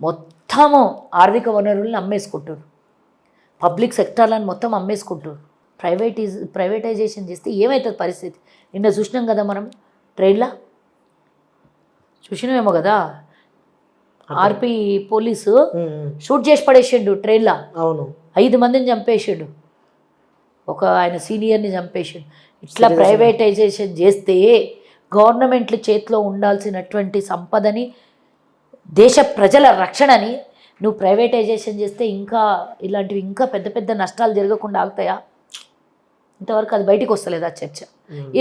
మొత్తము ఆర్థిక వనరులను అమ్మేసుకుంటారు, పబ్లిక్ సెక్టార్లను మొత్తం అమ్మేసుకుంటారు. ప్రైవేటైజేషన్ చేస్తే ఏమవుతుంది పరిస్థితి? నిన్న చూసినాం కదా మనం, ట్రైన్లో చూసినామేమో కదా, ఆర్పీ పోలీసు షూట్ చేసి పడేసిండు ట్రైన్లో. అవును, 5 మందిని చంపేసిండు, ఒక ఆయన సీనియర్ని చంపేసిండు. ఇట్లా ప్రైవేటైజేషన్ చేస్తే గవర్నమెంట్ల చేతిలో ఉండాల్సినటువంటి సంపదని, దేశ ప్రజల రక్షణని నువ్వు ప్రైవేటైజేషన్ చేస్తే ఇంకా ఇలాంటివి ఇంకా పెద్ద పెద్ద నష్టాలు జరగకుండా ఆగుతాయా? ఇంతవరకు అది బయటికి వస్తలేదు ఆ చర్చ.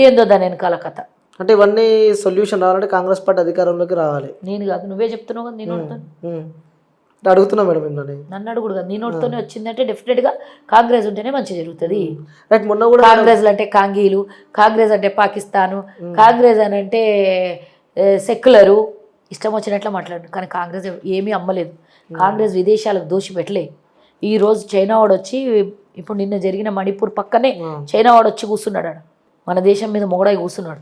ఏందో దాని వెనకాల కథ. అంటే ఇవన్నీ సొల్యూషన్ రావాలంటే కాంగ్రెస్ పార్టీ అధికారంలోకి రావాలి. నేను కాదు, నువ్వే చెప్తున్నావు కదా. నేను అడుగుతున్నా మేడం మిమ్మల్ని. నన్ను అడుగుడు కదా, నీ నోటితోనే వచ్చిందంటే డెఫినెట్గా కాంగ్రెస్ ఉంటేనే మంచి జరుగుతుంది. రైట్. మొన్న కూడా కాంగ్రెస్ అంటే కాంగీలు, కాంగ్రెస్ అంటే పాకిస్తాను, కాంగ్రెస్ అని అంటే సెక్యులరు, ఇష్టం వచ్చినట్లు మాట్లాడు. కానీ కాంగ్రెస్ ఏమీ అమ్మలేదు. కాంగ్రెస్ విదేశాలకు దోషి పెట్టలే. ఈరోజు చైనా వాడు వచ్చి, ఇప్పుడు నిన్న జరిగిన మణిపూర్ పక్కనే చైనా వాడు వచ్చి కూర్చున్నాడు. మన దేశం మీద మొగడాయి కూర్చున్నాడు.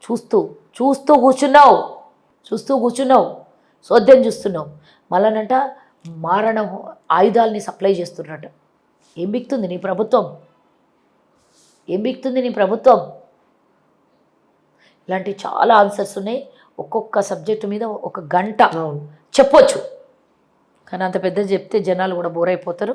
చూస్తూ కూర్చున్నావు, సోద్యం చూస్తున్నావు. మళ్ళనంట మారణ ఆయుధాలని సప్లై చేస్తున్నట్ట. ఏం బిక్తుంది నీ ప్రభుత్వం? ఇలాంటి చాలా ఆన్సర్స్ ఉన్నాయి. ఒక్కొక్క సబ్జెక్టు మీద ఒక గంట చెప్పొచ్చు. కానీ అంత పెద్ద చెప్తే జనాలు కూడా బోర్ అయిపోతారు.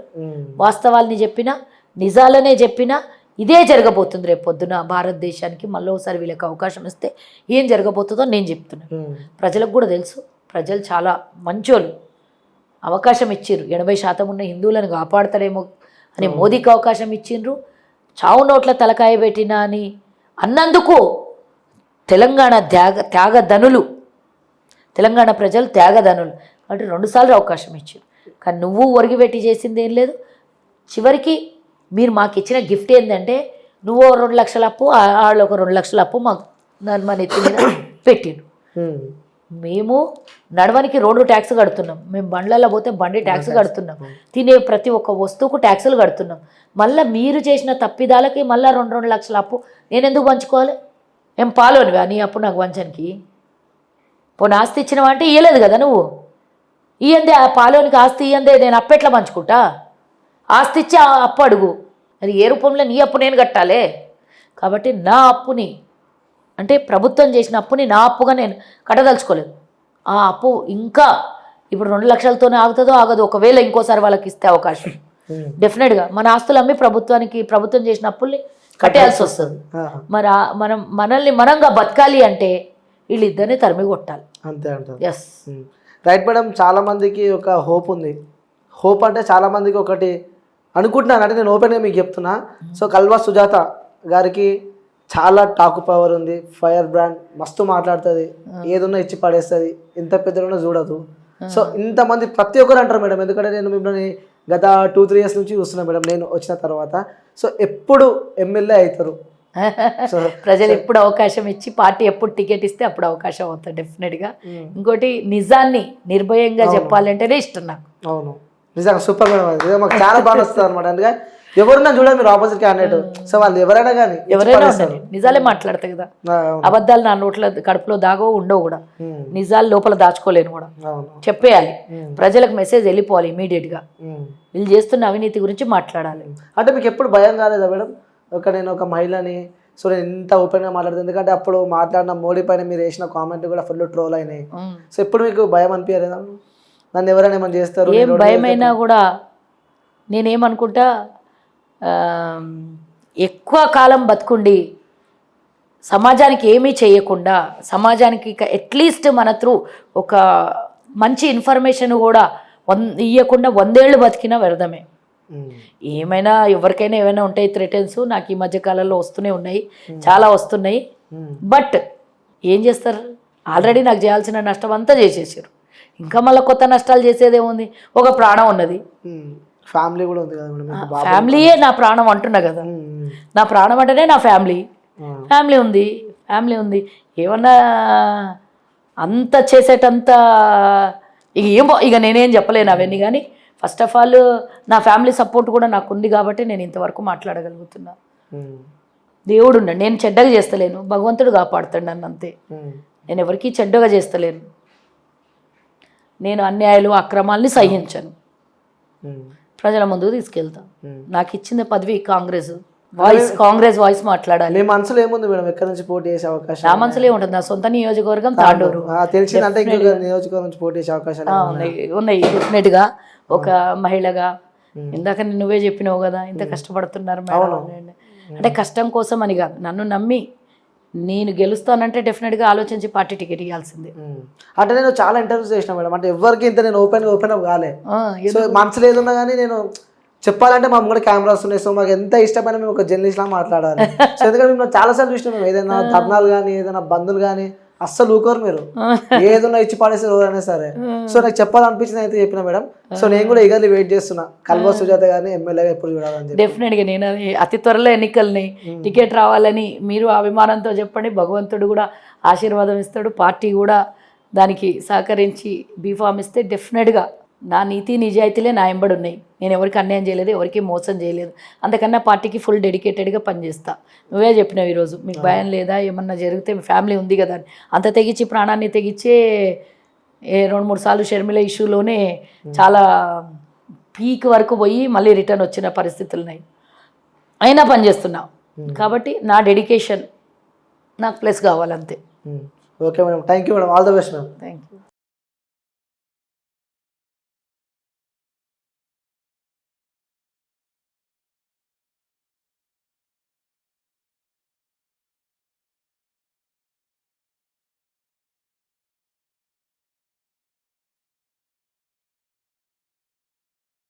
వాస్తవాల్ని చెప్పినా, నిజాలనే చెప్పినా ఇదే జరగబోతుంది రేపు పొద్దున భారతదేశానికి. మళ్ళీ ఒకసారి వీళ్ళకి అవకాశం ఇస్తే ఏం జరగబోతుందో నేను చెప్తున్నాను. ప్రజలకు కూడా తెలుసు. ప్రజలు చాలా మంచోళ్ళు. అవకాశం ఇచ్చిండ్రు. 80% ఉన్న హిందువులను కాపాడతారేమో అని మోదీకి అవకాశం ఇచ్చిండ్రు. చావు నోట్ల తలకాయ పెట్టినా అని అన్నందుకు తెలంగాణ త్యాగధనులు, తెలంగాణ ప్రజలు త్యాగధనులు కాబట్టి 2 సార్లు అవకాశం ఇచ్చారు. కానీ నువ్వు ఒరిగిపెట్టి చేసింది ఏం లేదు. చివరికి మీరు మాకు ఇచ్చిన గిఫ్ట్ ఏంటంటే, నువ్వు 2 లక్షల అప్పు, వాళ్ళు ఒక 2 లక్షల అప్పు మాకు మన ఎత్తి మీద పెట్టిండు. మేము నడవనికి రోడ్డు ట్యాక్స్ కడుతున్నాం, మేము బండ్లలో పోతే బండి ట్యాక్స్ కడుతున్నాం, తినే ప్రతి ఒక్క వస్తువుకు ట్యాక్సులు కడుతున్నాం. మళ్ళీ మీరు చేసిన తప్పిదాలకి మళ్ళీ 2 లక్షల అప్పు నేను ఎందుకు పంచుకోవాలి? ఏం పాలోనివా నీ అప్పు నాకు వంచనికి? పోనీ ఆస్తి ఇచ్చినవా అంటే ఇవ్వలేదు కదా నువ్వు. ఇయ్యందే ఆ పాలోనికి ఆస్తి ఇయ్యందే నేను అప్పు ఎట్లా పంచుకుంటా? ఆస్తి ఇచ్చి ఆ అప్పు అడుగు. మరి ఏ రూపంలో నీ అప్పు నేను కట్టాలే? కాబట్టి నా అప్పుని, అంటే ప్రభుత్వం చేసిన అప్పుని నా అప్పుగా నేను కట్టదలుచుకోలేదు. ఆ అప్పు ఇంకా ఇప్పుడు 2 లక్షలతోనే ఆగుతుందో ఆగదు. ఒకవేళ ఇంకోసారి వాళ్ళకి ఇస్తే అవకాశం డెఫినెట్గా మన ఆస్తులు అమ్మి ప్రభుత్వం చేసిన అప్పుల్ని కట్టేయాల్సి వస్తుంది. మరి మనంగా బతకాలి అంటే వీళ్ళిద్దరిని తరిమి కొట్టాలి. అంతే అంటారు. Yes, right madam. చాలా మందికి ఒక హోప్ ఉంది. హోప్ అంటే చాలా మందికి ఒకటి అనుకుంటున్నాను, అంటే నేను ఓపెన్గా మీకు చెప్తున్నా. సో కల్వా సుజాత గారికి చాలా టాక్ పవర్ ఉంది, ఫైర్ బ్రాండ్, మస్తు మాట్లాడుతుంది, ఏదున్నా ఇచ్చి పడేస్తుంది, ఇంత పెద్దగా చూడదు. సో ఇంతమంది ప్రతి ఒక్కరు అంటారు మేడం. ఎందుకంటే నేను మిమ్మల్ని గత 2-3 ఇయర్స్ నుంచి చూస్తున్నాను మేడం, నేను వచ్చిన తర్వాత. సో ఎప్పుడు ఎమ్మెల్యే అవుతారు. ప్రజలు ఎప్పుడు అవకాశం ఇచ్చి, పార్టీ ఎప్పుడు టికెట్ ఇస్తే అప్పుడు అవకాశం అవుతుంది డెఫినెట్గా. ఇంకోటి, నిజాన్ని నిర్భయంగా చెప్పాలంటేనే ఇష్టం నాకు. అవును, నిజంగా సూపర్ మేడం. అది మాకు చాలా బాగా వస్తుంది అనమాట. అందుకే ఎవరున్నా చూడండి మీరు ఆపోజిట్ క్యాండిడేట్, సో వాళ్ళు ఎవరైనా కానీ నిజాలే మాట్లాడతాయి కదా. అబద్ధాలు నా నోట్ల కడుపులో దాగో ఉండవు కూడా. నిజాలు లోపల దాచుకోలేను కూడా, చెప్పేయాలి. ప్రజలకు మెసేజ్ వెళ్ళిపోవాలి ఇమీడియట్ గా. వీళ్ళు చేస్తున్న అవినీతి గురించి మాట్లాడాలి. అంటే మీకు ఎప్పుడు భయం కాలేదా మేడం? నేను ఒక మహిళని, సో నేను ఇంత ఓపెన్గా మాట్లాడుతుంది. ఎందుకంటే అప్పుడు మాట్లాడిన మోడీ పైన మీరు వేసిన కామెంట్ కూడా ఫుల్ ట్రోల్ అయినాయి. సో ఎప్పుడు మీకు భయం అనిపించలేదా? నన్ను ఎవరైనా ఏమైనా చేస్తారు? ఏం భయమైనా కూడా నేనేమనుకుంటా, ఎక్కువ కాలం బతుకుండి సమాజానికి ఏమీ చేయకుండా, సమాజానికి అట్లీస్ట్ మన త్రూ ఒక మంచి ఇన్ఫర్మేషన్ కూడా ఇవ్వకుండా 100 ఏళ్ళు బతికినా వ్యర్థమే. ఏమైనా ఎవరికైనా ఏమైనా ఉంటాయి థ్రెటన్స్. నాకు ఈ మధ్య కాలంలో వస్తూనే ఉన్నాయి, చాలా వస్తున్నాయి. బట్ ఏం చేస్తారు? ఆల్రెడీ నాకు చేయాల్సిన నష్టం అంతా చేసేసారు. ఇంకా మళ్ళీ కొత్త నష్టాలు చేసేదేముంది? ఒక ప్రాణం ఉన్నది, ఫ్యామిలీ కూడా ఉంది కదా. ఫ్యామిలీయే నా ప్రాణం అంటున్నా కదా. నా ప్రాణం అంటేనే నా ఫ్యామిలీ ఉంది. ఏమన్నా అంత చేసేటంత ఇక నేనేం చెప్పలేను అవన్నీ. కానీ ఫస్ట్ ఆఫ్ ఆల్ నా ఫ్యామిలీ సపోర్ట్ కూడా నాకు ఉంది కాబట్టి నేను ఇంతవరకు మాట్లాడగలుగుతున్నా. దేవుడు ఉన్నాడు, నేను చెడ్డగా చేస్తలేను, భగవంతుడు కాపాడుతాడు నన్ను, అంతే. నేను ఎవరికీ చెడ్డగా చేస్తలేను. నేను అన్యాయాలు అక్రమాలని సహించను, ప్రజల ముందుకు తీసుకెళ్తా. నాకు ఇచ్చిన పదవి కాంగ్రెస్ వాయిస్ మాట్లాడాలి. మీ మనసులో ఏముంది మేడం? ఎక్కడి నుంచి పోటీ చేసే అవకాశం? నా మనసులో ఏముంటుంది? నా సొంత నియోజకవర్గం తాండూరు. తెలిసిందంటే నియోజకవర్గం నుంచి పోటీ చేసే అవకాశాలు ఉన్నాయి డెఫినెట్ గా. ఒక మహిళగా ఇందాక నువ్వే చెప్పినావు కదా, ఇంత కష్టపడుతున్నారు మేడం అంటే కష్టం కోసం అని కాదు, నన్ను నమ్మి నేను గెలుస్తానంటే డెఫినెట్గా ఆలోచించి పార్టీ టికెట్ ఇవ్వాల్సిందే. అంటే నేను చాలా ఇంటర్వ్యూస్ చేసిన మేడం, అంటే ఎవరికి ఇంత నేను ఓపెన్ అప్ కాలే. సో మనసులో ఏదున్నా కానీ నేను చెప్పాలంటే మా ముందు కెమెరాస్ ఉన్నాయి. సో మాకు ఎంత ఇష్టమైన మేము ఒక జర్నలిస్ట్ లా మాట్లాడాలి. సో ఎందుకంటే మేము చాలాసార్లు చూసినాం, మేము ఏదైనా ధర్నాలు కానీ ఏదైనా బంధులు కానీ అస్సలు ఊకోరు మీరు, ఏదన్నా ఇచ్చి పాడేసారు ఎవరైనా సరే. సో నాకు చెప్పాలనిపించింది అయితే చెప్పిన మేడం. సో నేను కూడా ఈగర్లీ వెయిట్ చేస్తున్నా కల్వ సుజాత గారిని ఎమ్మెల్యేగా ఎప్పుడు చూడాలని చెప్పి. డెఫినెట్గా నేను అది అతి త్వరలో ఎన్నికల్ని టికెట్ రావాలని మీరు అభిమానంతో చెప్పండి. భగవంతుడు కూడా ఆశీర్వాదం ఇస్తాడు, పార్టీ కూడా దానికి సహకరించి బీఫామ్ ఇస్తే డెఫినెట్గా నా నీతి నిజాయితీలే నా ఎంబడి ఉన్నాయి. నేను ఎవరికి అన్యాయం చేయలేదు, ఎవరికి మోసం చేయలేదు. అంతకన్నా పార్టీకి ఫుల్ డెడికేటెడ్గా పనిచేస్తా. నువ్వే చెప్పినావు ఈరోజు మీకు భయం లేదా, ఏమన్నా జరిగితే మీ ఫ్యామిలీ ఉంది కదా అని. అంత తెగించి ప్రాణాన్ని తెగించే 2-3 సార్లు షర్మిల ఇష్యూలోనే చాలా పీక్ వరకు పోయి మళ్ళీ రిటర్న్ వచ్చిన పరిస్థితులు ఉన్నాయి. అయినా పనిచేస్తున్నా కాబట్టి నా డెడికేషన్ నాకు ప్లస్ కావాలంతే. Okay madam, thank you madam, all the best madam. Thank you.